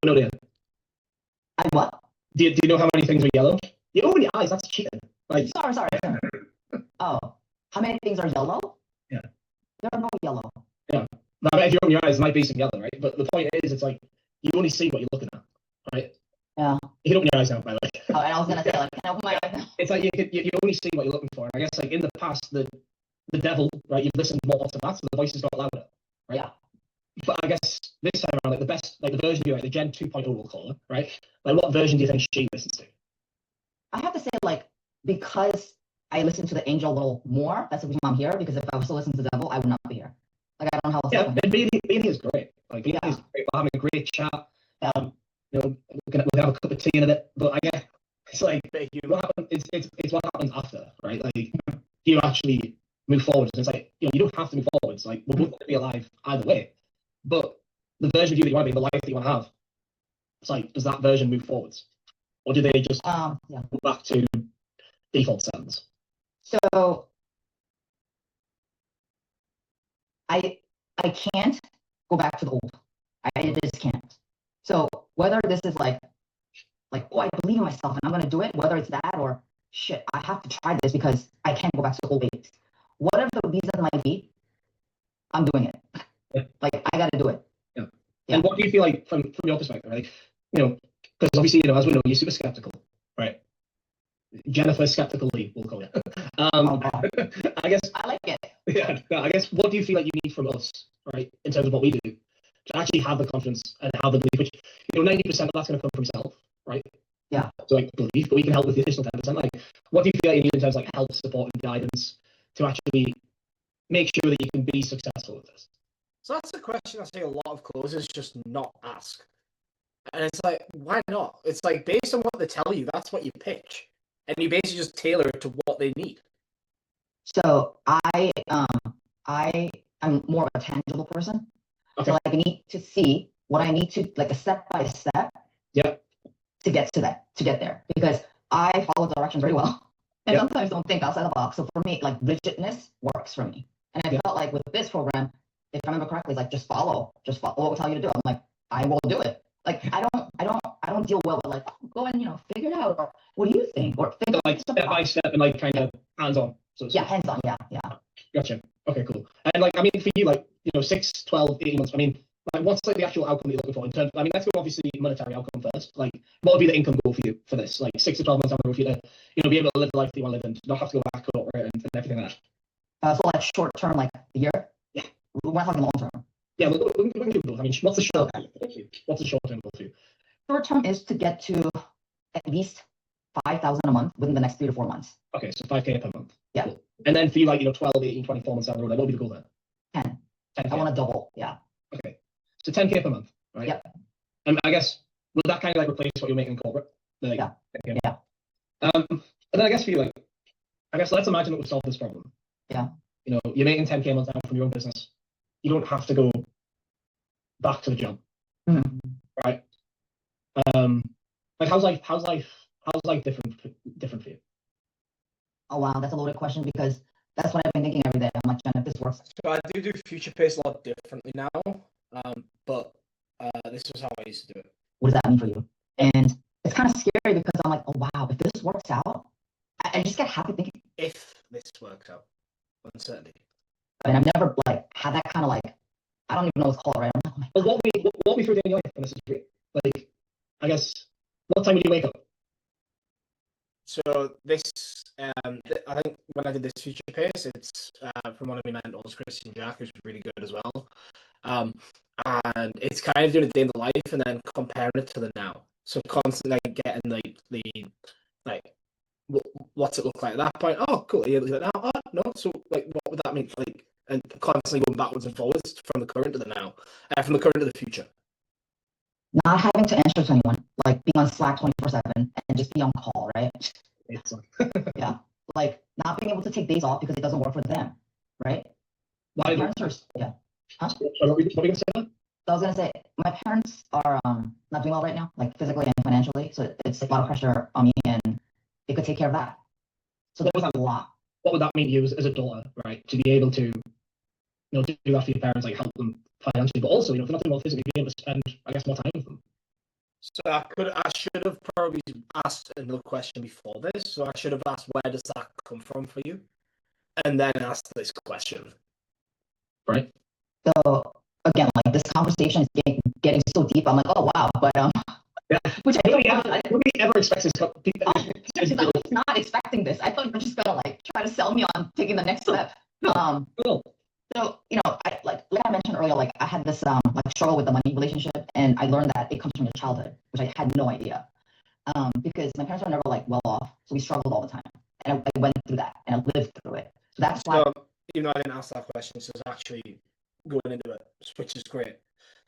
No, do you? I what? Do you know how many things are yellow? You open your eyes, that's cheating. Like, Sorry. Oh, how many things are yellow? Yeah. There are no yellow. Yeah. Now, if you open your eyes, there might be some yellow, right? But the point is, it's like, you only see what you're looking at, right? Yeah. You can open your eyes now, by the way. Oh, and I was going to say, like, can I open my eyes now? It's like, you only see what you're looking for. And I guess, like, in the past, the devil, right, you've listened more to that, so the voices got louder, right? Yeah. But I guess this time around, like, the best, like, the version of you, like, the Gen 2.0, we'll call it, right? Like, what version do you think she listens to? I have to say, like, because I listen to the angel a little more, that's the reason I'm here, because if I was to listen to the devil, I would not be here. Like, I don't know how else. Yeah, and being is great. Like, being is great. We're having a great chat. We'll have a cup of tea in a bit. But I guess it's like what happens. It's what happens after, right? Like, you actually move forwards. And it's like you don't have to move forwards. Like, we're both going to be alive either way. But the version of you that you want to be, the life that you want to have, it's like, does that version move forwards, or do they just go back to default settings? So I can't go back to the old. I just can't. So whether this is like oh, I believe in myself and I'm gonna do it, whether it's that or shit, I have to try this because I can't go back to the old ways. Whatever the reason might be, I'm doing it. Yeah. Like I gotta do it. Yeah. Yeah. And what do you feel like from your perspective, right? Because obviously, as we know, you're super skeptical, right? Jennifer skeptically, we'll call it. Oh, God. I guess, I like it. yeah, no, I guess, what do you feel like you need from us, right, in terms of what we do, to actually have the confidence and have the belief, which, 90% of that's going to come from yourself, right? Yeah. So, like, belief, but we can help with the additional 10%. Like, what do you feel like you need in terms of, like, help, support, and guidance to actually make sure that you can be successful with this? So that's a question I see a lot of closers just not ask. And it's like, why not? It's like, based on what they tell you, that's what you pitch. And you basically just tailor it to what they need. So I am more of a tangible person. Okay. So I need to see what I need to, like, a step by step. Yep. To get there, because I follow directions very well, and Yep. sometimes don't think outside the box. So for me, like, rigidness works for me, and I felt like with this program, if I remember correctly, it's like just follow what we tell you to do. I'm like, I will do it. Like I don't deal well with like, oh, go and figure it out, or what do you think, or So, like, step by step and, like, kind of hands-on. So yeah, hands on, yeah. Gotcha. Okay, cool. And, like, I mean, for you, like, 6, 12, 18 months, I mean, like, what's, like, the actual outcome that you're looking for in terms, I mean, let's go obviously monetary outcome first. Like, what would be the income goal for you for this? Like, 6 to 12 months down the road for you to, be able to live the life that you want to live and not have to go back to corporate and everything like that. So like short term, like a year. Yeah. We're not talking long term. Yeah, we can do both. I mean, what's the short term goal for you? What's the short term goal for you? Short term is to get to at least 5,000 a month within the next 3 to 4 months. Okay, so 5K per month. Yeah. Cool. And then for you, like, 12, 18, 24 months down the road, like, what would be the goal there? 10. 10K. I want to double. Yeah. Okay. So 10K per month, right? Yep. And I guess, would that kind of, like, replace what you're making in corporate? Like, Yeah. 10K? Yeah. And then I guess for you, like, let's imagine that we solve this problem. Yeah. You're making 10K a month now from your own business. You don't have to go back to the job, Mhm. right? Like, how's life different for you? Oh wow, that's a loaded question because that's what I've been thinking every day. I'm like, Jen, if this works, So I do Future Pace a lot differently now. But this was how I used to do it. what does that mean for you? And it's kind of scary because I'm like, oh wow, if this works out, I just get happy thinking. If this works out, uncertainty. And I've never like had that kind of like, I don't even know what to call it, right? I'm like, Well, walk me through the day of your life, and this is great. Like, I guess, what time would you wake up? So this, I think when I did this Future Pace, it's from one of my mentors, Christian Jack, who's really good as well. And it's kind of doing a day in the life and then comparing it to the now. So constantly getting what's it look like at that point? Oh, cool. You look at that now. Oh, no. So what would that mean? And constantly going backwards and forwards from the current to the now, from the current to the future. not having to answer to anyone, like being on Slack 24/7 and just be on call, right? It's Yeah, like not being able to take days off because it doesn't work for them, right? Why? My parents are, yeah. So what were you going to say? So I was gonna say my parents are not doing well right now, like physically and financially. So it's a lot of pressure on me, and they could take care of that. So there was a lot. What would that mean to you as a daughter, right? To be able to, do that for your parents, like help them financially, but also, if nothing more physically, be able to spend, I guess, more time with them. So I should have probably asked another question before this. So I should have asked, where does that come from for you? And then asked this question. Right. So again, like this conversation is getting so deep. I'm like, oh wow, but Yeah. which Nobody ever expects this. I was not expecting this. I thought you were just gonna like try to sell me on taking the next step. Cool. So I like I mentioned earlier, like I had this like struggle with the money relationship, and I learned that it comes from your childhood, which I had no idea. Because my parents were never like well off, so we struggled all the time, and I went through that and I lived through it. So that's why. So, even though I didn't ask that question, so it's actually going into it, which is great.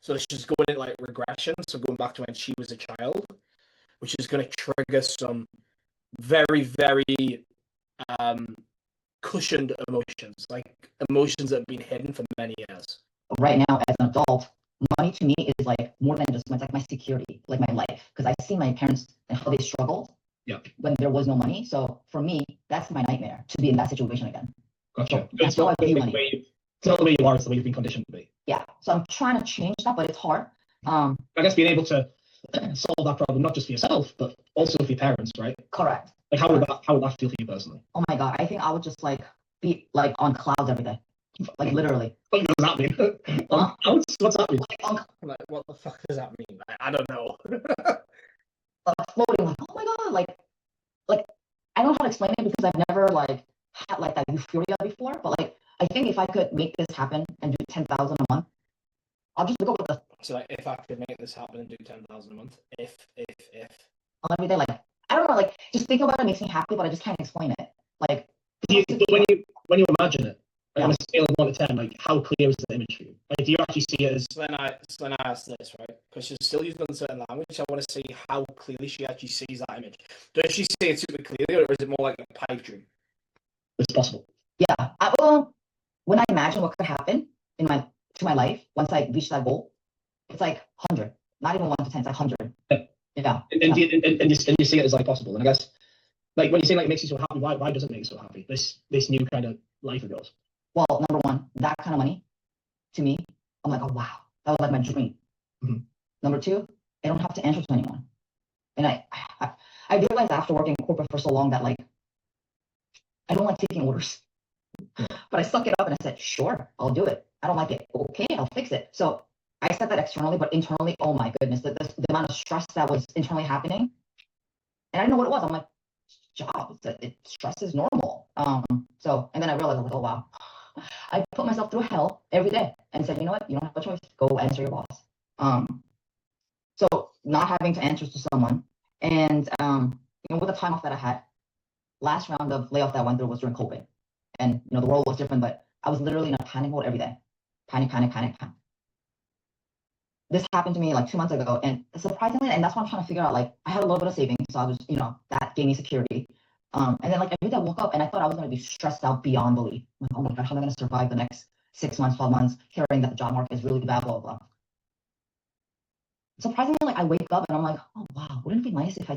So she's going into like regression, so going back to when she was a child, which is going to trigger some very, very cushioned emotions, like emotions that have been hidden for many years. Right now, as an adult, money to me is like more than just it's like my security, like my life. Because I see my parents and how they struggled when there was no money. So for me, that's my nightmare, to be in that situation again. Gotcha. That's how I view money. It's not the way you are, it's the way you've been conditioned to be. Yeah. So I'm trying to change that, but it's hard. I guess being able to solve that problem, not just for yourself, but also for your parents, right? Correct. Like how would that feel for you personally? Oh my God. I think I would just like be like on clouds every day. Like literally. What does that mean? What's that mean? Like on Like, what the fuck does that mean? I don't know. floating, like, oh my God, like I don't know how to explain it because I've never like had like that euphoria before. But like I think if I could make this happen and do 10,000 a month, I'll just go with the So like, if I could make this happen and do 10,000 a month, if every day. Like I don't know, like just think about it makes me happy, but I just can't explain it. Like But when you imagine it, like, Yeah. on a scale of 1 to 10, like how clear is the image for you? Like, do you actually see it as so then I ask this, right? Because she's still using uncertain language. I want to see how clearly she actually sees that image. Does she see it super clearly, or is it more like a pipe dream? it's possible? yeah, well, when I imagine what could happen in my life once I reach that goal, it's like 100, not even 1 to 10, it's like 100. Yeah. And you see it as like possible. And I guess like when you say like it makes you so happy, why does it make you so happy? This new kind of life of yours. Well, number one, that kind of money, to me, I'm like, oh wow, that was like my dream. Mhm. Number two, I don't have to answer to anyone. And I realized after working in corporate for so long that like I don't like taking orders. But I suck it up and I said, sure, I'll do it. I don't like it. Okay, I'll fix it. So I said that externally, but internally, oh my goodness, the amount of stress that was internally happening. And I didn't know what it was. I'm like, job, stress is normal. So, and then I realized, I was like, oh wow. I put myself through hell every day and said, you know what, you don't have a choice. Go answer your boss. So not having to answer to someone. And with the time off that I had, last round of layoff that I went through was during COVID. And the world was different, but I was literally in a panic mode every day. Panic. This happened to me like 2 months ago, and surprisingly, and that's what I'm trying to figure out. Like, I had a little bit of savings, so I was, that gave me security. And then like every day I woke up and I thought I was going to be stressed out beyond belief. Like, oh my gosh, how am I going to survive the next 6 months, 12 months, hearing that the job market is really bad, blah, blah, blah. Surprisingly, like I wake up and I'm like, oh wow, wouldn't it be nice if I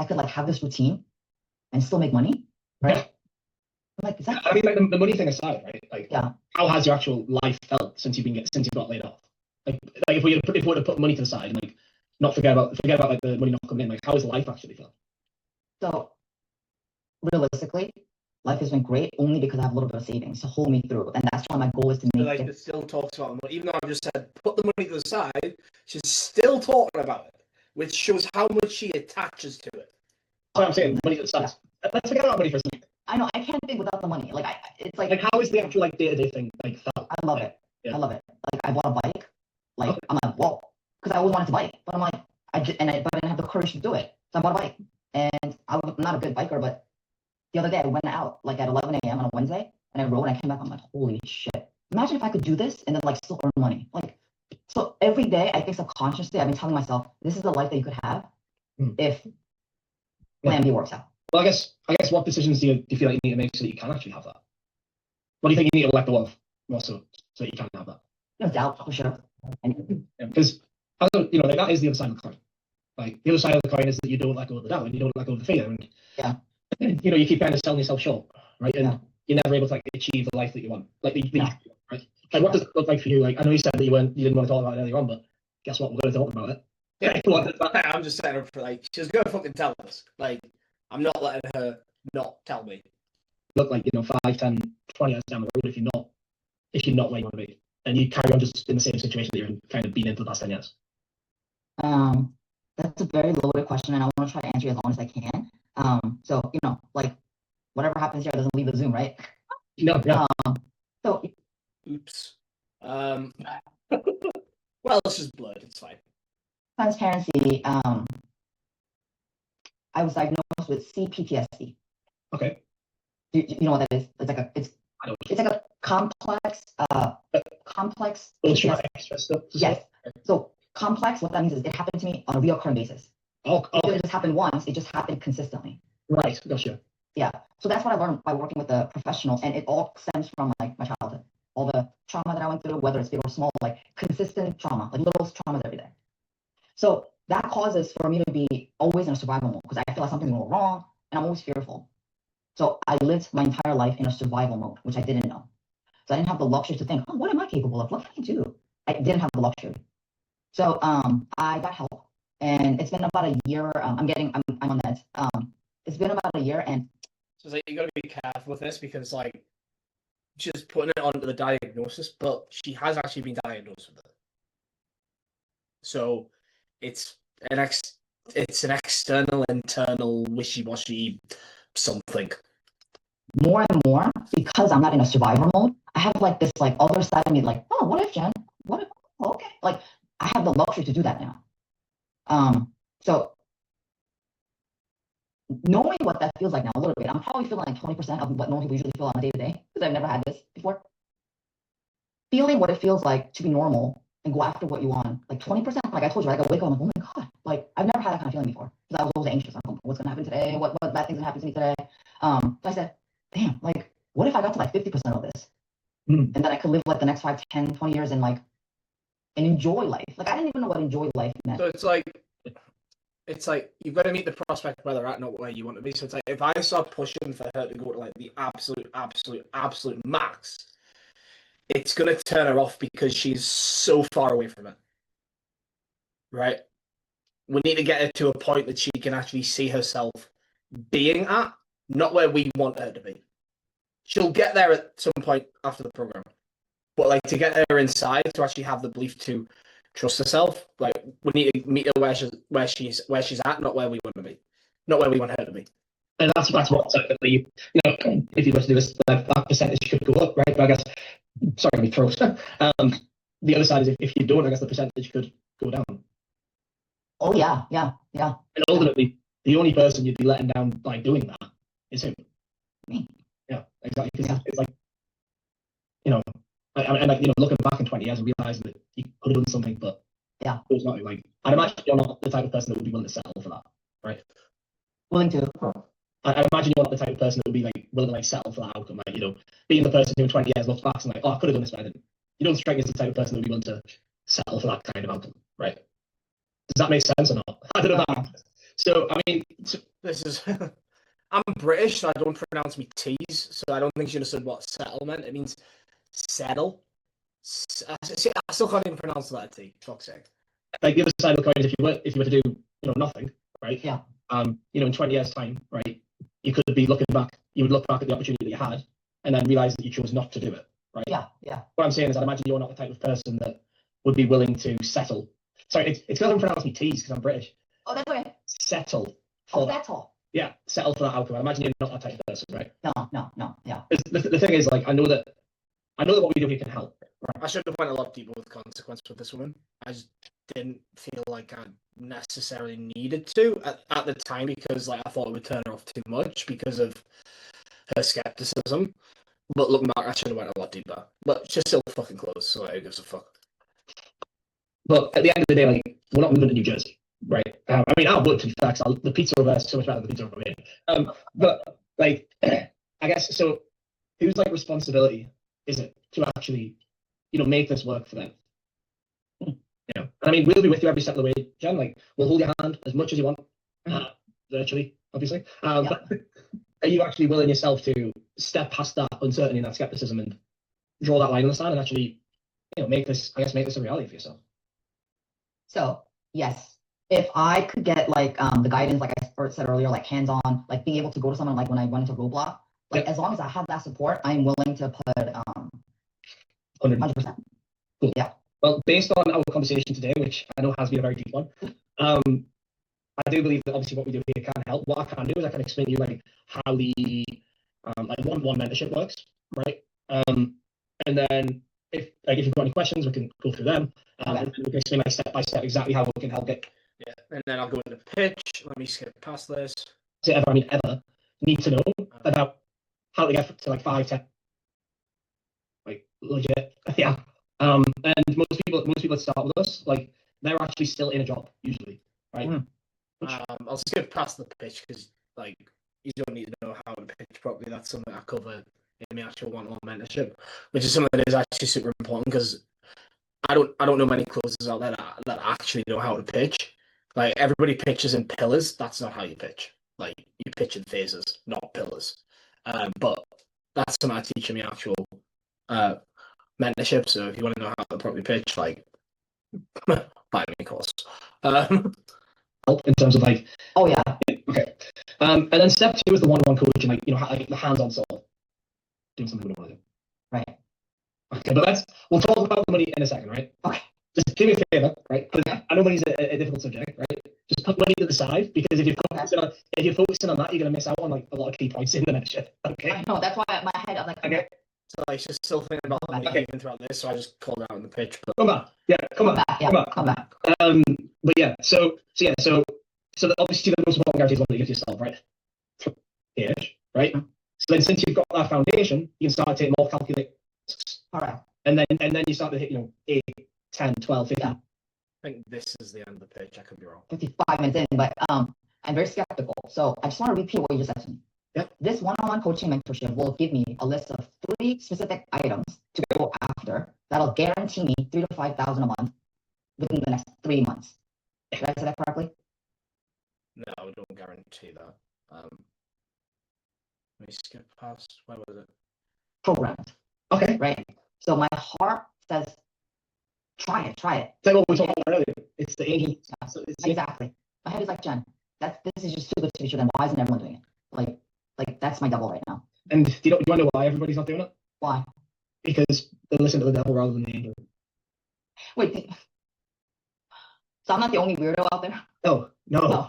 could like have this routine and still make money, right? Yeah. I'm like, is that? I mean, like the money thing aside, right? Like, Yeah. How has your actual life felt since you got laid off? Like if we were to put money to the side and like not forget about like the money not coming in, like how has life actually felt? So realistically, life has been great only because I have a little bit of savings to hold me through, and that's why my goal is to make Like it. it still talks about the money, even though I've just said put the money to the side. She's still talking about it, which shows how much she attaches to it. So I'm saying money to the side. Let's forget about money for a second. I know I can't think without the money. Like it's like Like how is the actual like day-to-day thing like felt? I love it. Yeah. I love it. Like I bought a bike. Like Okay. I'm like, whoa, because I always wanted to bike, but I'm like, but I didn't have the courage to do it. So I bought a bike, and I'm not a good biker, but the other day I went out like at 11 a.m. on a Wednesday, and I rode. And I came back. I'm like, holy shit! Imagine if I could do this and then like still earn money. Like, so every day I think subconsciously I've been telling myself this is the life that you could have if Plan B works out. Well, I guess what decisions do you feel like you need to make so that you can actually have that? What do you think you need to let go of more so that you can have that? No doubt, for sure. Because like, that is the other side of the coin. Like the other side of the coin is that you don't let go of the doubt and you don't let go of the fear, and you keep kind of selling yourself short, right? And you're never able to like achieve the life that you want, like right? Like what does it look like for you? Like I know you said that you didn't want to talk about it earlier on, but guess what? We're going to talk about it. Yeah, I'm just saying for like she's gonna fucking tell us. Like I'm not letting her not tell me. Look like 5, 10, 20 years down the road if you're not where you want to be, and you carry on just in the same situation that you're kind of been in for the past 10 years. That's a very loaded question, and I want to try to answer it as long as I can. So like whatever happens here doesn't leave the Zoom, right? No, yeah. So Oops. Well, it's just blood. It's fine. transparency. I was diagnosed with CPTSD. Okay. You know what that is? It's like a complex Post-traumatic stress stuff. Yes. So complex, what that means is it happened to me on a recurring basis. Oh, It didn't just happen once, it just happened consistently. right. Gotcha. Yeah. So that's what I learned by working with the professionals, and it all stems from like my childhood. All the trauma that I went through, whether it's big or small, like consistent trauma, like little traumas every day. So that causes for me to be always in a survival mode because I feel like something will go wrong and I'm always fearful. So I lived my entire life in a survival mode, which I didn't know. So I didn't have the luxury to think, oh, what am I capable of? What can I do? I didn't have the luxury. So I got help, and it's been about a year. I'm on meds. It's been about a year, and So it's like, you got to be careful with this because like just putting it onto the diagnosis, but she has actually been diagnosed with it. So it's it's an external, internal, wishy-washy something. more and more, because I'm not in a survivor mode, I have like this like other side of me, like, oh, what if, Jen? What if? Oh, okay, like I have the luxury to do that now. So knowing what that feels like now a little bit, I'm probably feeling like 20% of what normal people usually feel on a day to day because I've never had this before. Feeling what it feels like to be normal and go after what you want, like 20%. Like I told you, like I wake up, I'm like, oh my god, like I've never had that kind of feeling before because I was always anxious. I'm like, what's gonna happen today? What bad things gonna happen to me today? So I said, damn, like what if I got to like 50% of this, and then I could live like the next 5, 10, 20 years and like and enjoy life. Like I didn't even know what enjoy life meant. So it's like you've got to meet the prospect where they're at, not where you want to be. So it's like if I start pushing for her to go to like the absolute max, it's gonna turn her off because she's so far away from it. Right? We need to get her to a point that she can actually see herself being at, not where we want her to be. She'll get there at some point after the program. But like to get her inside to actually have the belief to trust herself, like we need to meet her where she's at, not where we want to be, not where we want her to be. And that's what definitely, if you were to do this, that percentage could go up, right? But I guess, sorry, let me throw. The other side is if you don't, I guess the percentage could go down. Oh yeah. And ultimately, the only person you'd be letting down by doing that is him. Me. Yeah, exactly. Yeah. It's like, and like, looking back in 20 years and realizing that you could have done something, but yeah, it was not like, I'd imagine you're not the type of person that would be willing to settle for that, right? Willing to. I imagine you're not the type of person that would be like willing to like settle for that outcome, like, being the person who in 20 years looks back and like, oh, I could have done this, but I didn't. You don't strike me as the type of person that would be willing to settle for that kind of outcome, right? Does that make sense or not? I don't know. So, I mean, this is. I'm British, so I don't pronounce me T's, so I don't think she understood what settle meant. It means settle. I still can't even pronounce that T. Fuck's sake. Like the other side of the coin is if you were to do nothing, right? Yeah. In 20 years' time, right? You could be looking back. You would look back at the opportunity that you had, and then realize that you chose not to do it, right? Yeah. What I'm saying is, I imagine you're not the type of person that would be willing to settle. Sorry, it's because I don't pronounce me T's because I'm British. Oh, that's okay. Settle. Settle. Yeah, settle for that outcome. I imagine you're not that type of person, right? No. Yeah. The thing is, like, I know that what we do here can help. Right? I should have went a lot deeper with consequence with this woman. I just didn't feel like I necessarily needed to at the time because like I thought it would turn her off too much because of her skepticism. But looking back, I should have went a lot deeper. But she's still fucking close, so who gives a fuck? But at the end of the day, like, we're not moving to New Jersey, right? I mean, I would, to be fair, the pizza over there is so much better than the pizza over here. But like, I guess so. Whose like responsibility is it to actually, make this work for them? And I mean, we'll be with you every step of the way, Jen. Like, we'll hold your hand as much as you want, virtually, obviously. But are you actually willing yourself to step past that uncertainty and that skepticism and draw that line in the sand and actually, make this a reality for yourself? So yes, if I could get like the guidance, like I said earlier, like hands-on, like being able to go to someone like when I went into Roadblock, like as long as I have that support, I'm willing to put 100%. Cool. Yeah. Well, based on our conversation today, which I know has been a very deep one, I do believe that obviously what we do here can help. What I can do is I can explain to you like how the like one-on-one mentorship works, right? And then if you've got any questions, we can go through them. We can explain like step by step exactly how we can help it. Yeah, and then I'll go into pitch. Let me skip past this. Ever need to know about how to get to like 5, 10, like legit, yeah. And most people that start with us, like they're actually still in a job usually, right? I'll skip past the pitch because like you don't need to know how to pitch properly. That's something I cover in my actual one-on-one mentorship, which is something that is actually super important because I don't know many closers out there that actually know how to pitch. Like everybody pitches in pillars. That's not how you pitch. Like you pitch in phases, not pillars. But that's something I teach in my actual mentorship. So if you want to know how to properly pitch, like, buy me a course. Help in terms of like, Oh yeah. okay. And then step 2 is the one-on-one coaching, like, you know, like the hands-on sort of doing something we don't want to do. Right. Okay, but we'll talk about the money in a second, right? Okay. Just do me a favor, right? Because I know money's a difficult subject, right? Just put money to the side, because if you're focusing on that, you're gonna miss out on like a lot of key points in the mentorship. Okay. I know, that's why my head, I'm like, Okay. So like, she's still thinking about the money Okay. even throughout this. So I just called out in the pitch. But Come back. Yeah. Come on. back, yeah, Come back. come back. But yeah. So obviously the most important guarantee is what you give to yourself, right? Ish, right? So then, since you've got that foundation, you can start to take more calculated risks. All right. And then you start to hit, 8, 10, 12, 15. Yeah. I think this is the end of the pitch. I could be wrong. 55 minutes in, but I'm very skeptical. So I just want to repeat what you just said to me. Yeah. This one-on-one coaching mentorship will give me a list of 3 specific items to go after that'll guarantee me $3,000 to $5,000 a month within the next 3 months. Did I say that correctly? No, I don't guarantee that. Let me skip past. Where was it? Programmed, Okay. right? So my heart says, try it. It's like what we talked about earlier. It's the agent. Yeah. So Exactly. My head is like, Jen, this is just too good to be true. Then why isn't everyone doing it? Like that's my double right now. And do you want to know why everybody's not doing it? Why? Because they listen to the devil rather than the angel. Wait. So I'm not the only weirdo out there. No. No.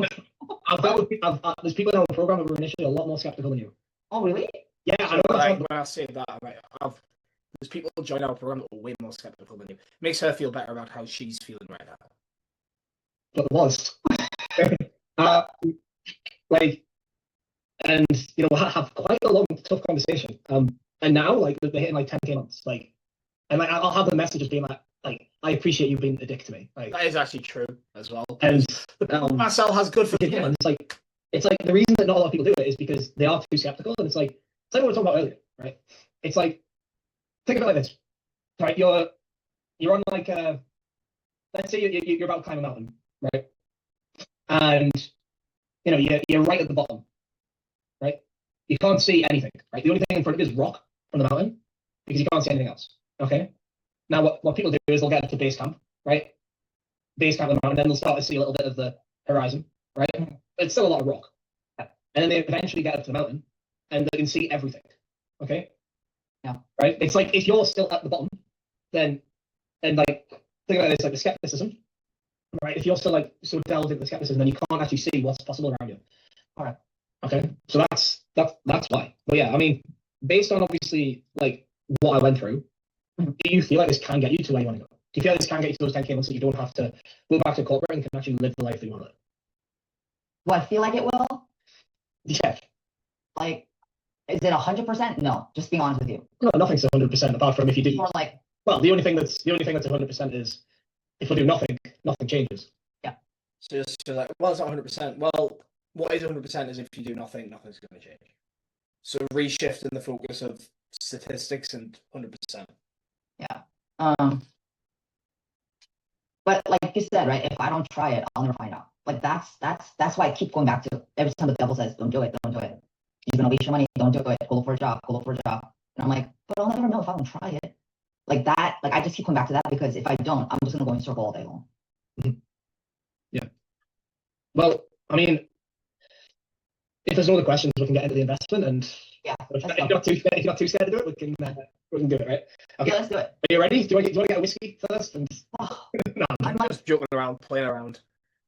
There's people in our program that were initially a lot more skeptical than you. Oh really? Yeah, I know. Like, when I say that, there's people who join our program that are way more skeptical than you. Makes her feel better about how she's feeling right now. But it was. And we'll have quite a long, tough conversation. And now, like, they're hitting like 10K months. Like, and like, I'll have the messages being like, I appreciate you being a dick to me. Like, That is actually true as well. and Marcel has good for yeah, him. and it's like the reason that not a lot of people do it is because they are too skeptical. And it's like what we were talking about earlier, right? It's like, think about it like this, right? You're on like let's say you're about to climb a mountain, right? And you're right at the bottom, right? You can't see anything, right? The only thing in front of you is rock from the mountain because you can't see anything else. Okay. Now what people do is they'll get to base camp, right? Base camp of the mountain, then they'll start to see a little bit of the horizon, right? But it's still a lot of rock. And then they eventually get up to the mountain and they can see everything. Okay. Yeah. Right. It's like if you're still at the bottom, then like think about this, like the skepticism. Right. If you're still like so delved into the skepticism, then you can't actually see what's possible around you. All right. Okay. So that's why. But yeah, I mean, based on obviously like what I went through, do you feel like this can get you to where you want to go? Do you feel like this can get you to those 10K months so you don't have to go back to corporate and can actually live the life that you want to live? Do I feel like it will? Yeah. Like, is it 100%? No, just being honest with you. No, nothing's 100% apart from if you do. More like, Well, the only thing that's 100% is if we do nothing, nothing changes. yeah. So just like, well, it's not 100%. Well, what is 100% is if you do nothing, nothing's going to change. So reshifting the focus of statistics and 100%. Yeah. But like you said, right? If I don't try it, I'll never find out. Like that's why I keep going back to it. Every time the devil says, "Don't do it, don't do it. You're gonna waste your money. Don't do it. Go look for a job. Go look for a job." And I'm like, but I'll never know if I don't try it. Like that. Like I just keep coming back to that because if I don't, I'm just gonna go in a circle all day long. Yeah. Well, I mean, if there's no other questions, we can get into the investment. And Yeah. if you're not too scared to do it, we can do it, right? Okay. Yeah, let's do it. Are you ready? Do you want to get a whiskey first? And Oh, no, I'm like, Just joking around, playing around.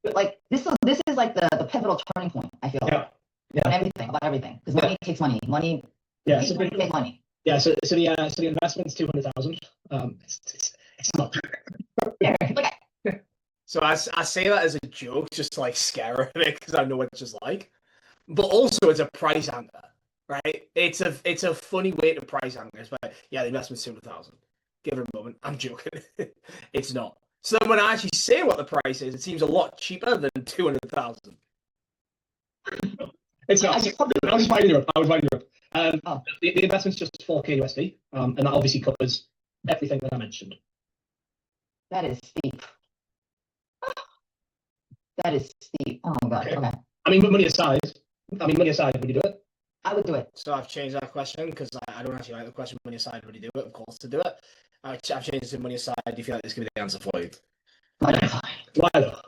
like this is like the pivotal turning point. I feel yeah. about everything because money takes money. Money Yeah. takes So, money, take money. yeah. So the investment's 200,000. It's not. Yeah, look at So I say that as a joke, just to like scare her because I know what it's just like. But also it's a price anchor, right? It's a funny way to price anchor. It's like, yeah, the investment's 200,000. Give her a moment. I'm joking. It's not. So then when I actually say what the price is, it seems a lot cheaper than 200,000. It's not. I was finding Europe. Oh. The investment's just 4K USD, and that obviously covers everything that I mentioned. that is steep. That is steep. Oh my god. Okay. Okay. I mean, money aside, would you do it? I would do it. So I've changed that question because I don't actually like the question when you decide would you do it, of course, to do it. I've changed it to when you decide, do you feel like this could be the answer for you? Why though?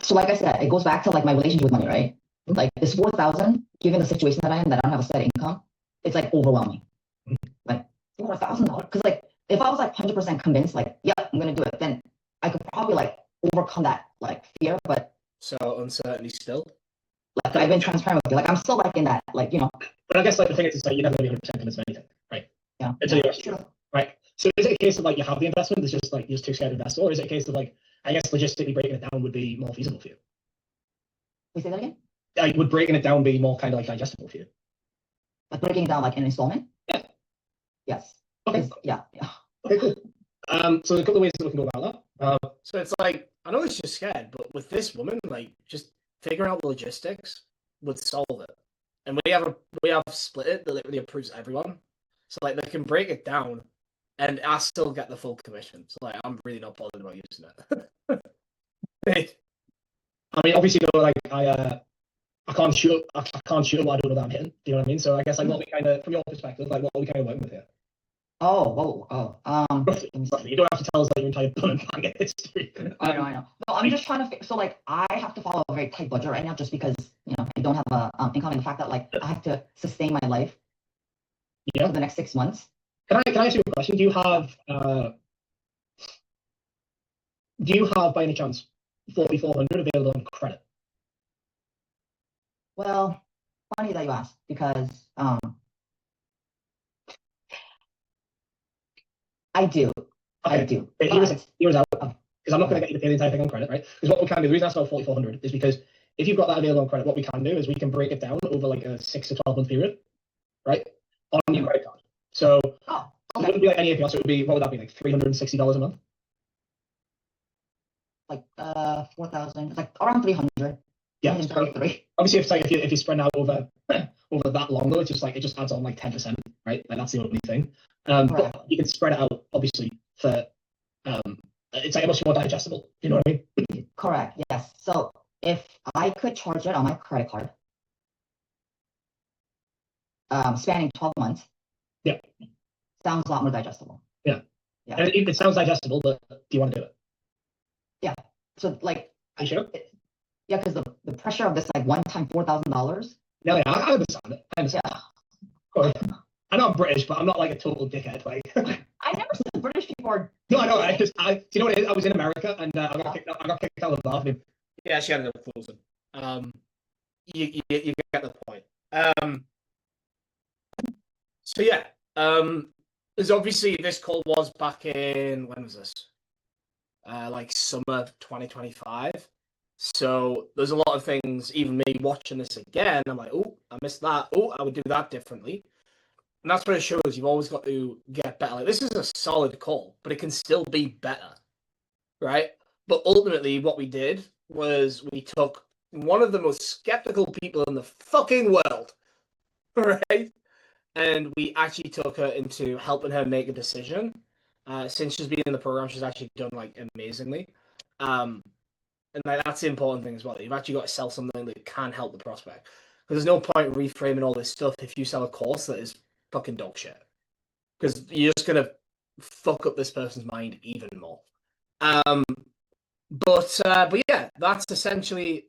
So like I said, it goes back to like my relationship with money, right? Like this 4,000, given the situation that I am, that I don't have a set income, it's like overwhelming. Like $4,000, because like if I was like 100% convinced, like yeah, I'm gonna do it, then I could probably like overcome that like fear. But So uncertainty still. like I've been transparent with you, like I'm still like in that, like But I guess like the thing is, it's like you're never gonna be 100% convinced of anything, right? yeah. Until you're True. right. So is it a case of like you have the investment, it's just like you're just too scared to invest, or is it a case of like I guess logistically breaking it down would be more feasible for you? We say that again? Would breaking it down be more kind of like digestible for you? Like breaking it down like in installment? Yeah. Yes. Okay. 'Cause- Yeah. Okay, cool. So there's a couple of ways that we can go about that. So it's like, I know it's just scared, but with this woman, like just figuring out the logistics would solve it. And we have split it that literally approves everyone. So like they can break it down and I still get the full commission. So like I'm really not bothered about using it. I mean, obviously, though, like I can't shoot what I don't know that I'm hitting. Do you know what I mean? So I guess like what we kind of, from your perspective, like what are we kind of working with here? Let me see. You don't have to tell us like your entire burn plan history. I know. No, I'm just trying to. So like, I have to follow a very tight budget right now, just because I don't have a income, and the fact that like I have to sustain my life Yeah. for the next 6 months. Can I ask you a question? Do you have by any chance 4,400 available on credit? Well, funny that you asked, because I do. I Okay. do. Here's out, because I'm not going to get you to pay the entire thing on credit, right? Because what we can do, the reason I asked about 4,400 is because if you've got that available on credit, what we can do is we can break it down over like a 6 to 12 month period, right? On your credit card. So Oh, it okay. wouldn't be like any APR, so it would be, what would that be, like $360 a month? Like 4,000, like around 300. Yeah. 333. Obviously, if you spread out over over that long though, it's just like it just adds on like 10%, right? Like that's the only thing. Right. But you can spread it out obviously for it's like much more digestible. You know what I mean? Correct. Yes. So if I could charge it on my credit card, spanning 12 months. Yeah. Sounds a lot more digestible. Yeah. Yeah. And it sounds digestible, but do you want to do it? So like, Are you sure? yeah, because the pressure of this like one-time $4,000. No, yeah, I understand it. I understand. Yeah. I know I'm British, but I'm not like a total dickhead. Like, I never said British people are. no, I know. Do you know what it is? I was in America and I got kicked out of the bathroom. Yeah, she ended up closing. You get the point. So yeah, there's obviously this call was back in, when was this? Like summer 2025. So there's a lot of things, even me watching this again, I'm like, oh, I missed that. Oh, I would do that differently. And that's what it shows. You've always got to get better. Like, this is a solid call, but it can still be better, right? But ultimately, what we did was we took one of the most skeptical people in the fucking world, right? And we actually took her into helping her make a decision. Since she's been in the program, she's actually done like amazingly. And like, that's the important thing as well. You've actually got to sell something that can help the prospect. Because there's no point reframing all this stuff if you sell a course that is fucking dog shit. Because you're just gonna fuck up this person's mind even more. But yeah, that's essentially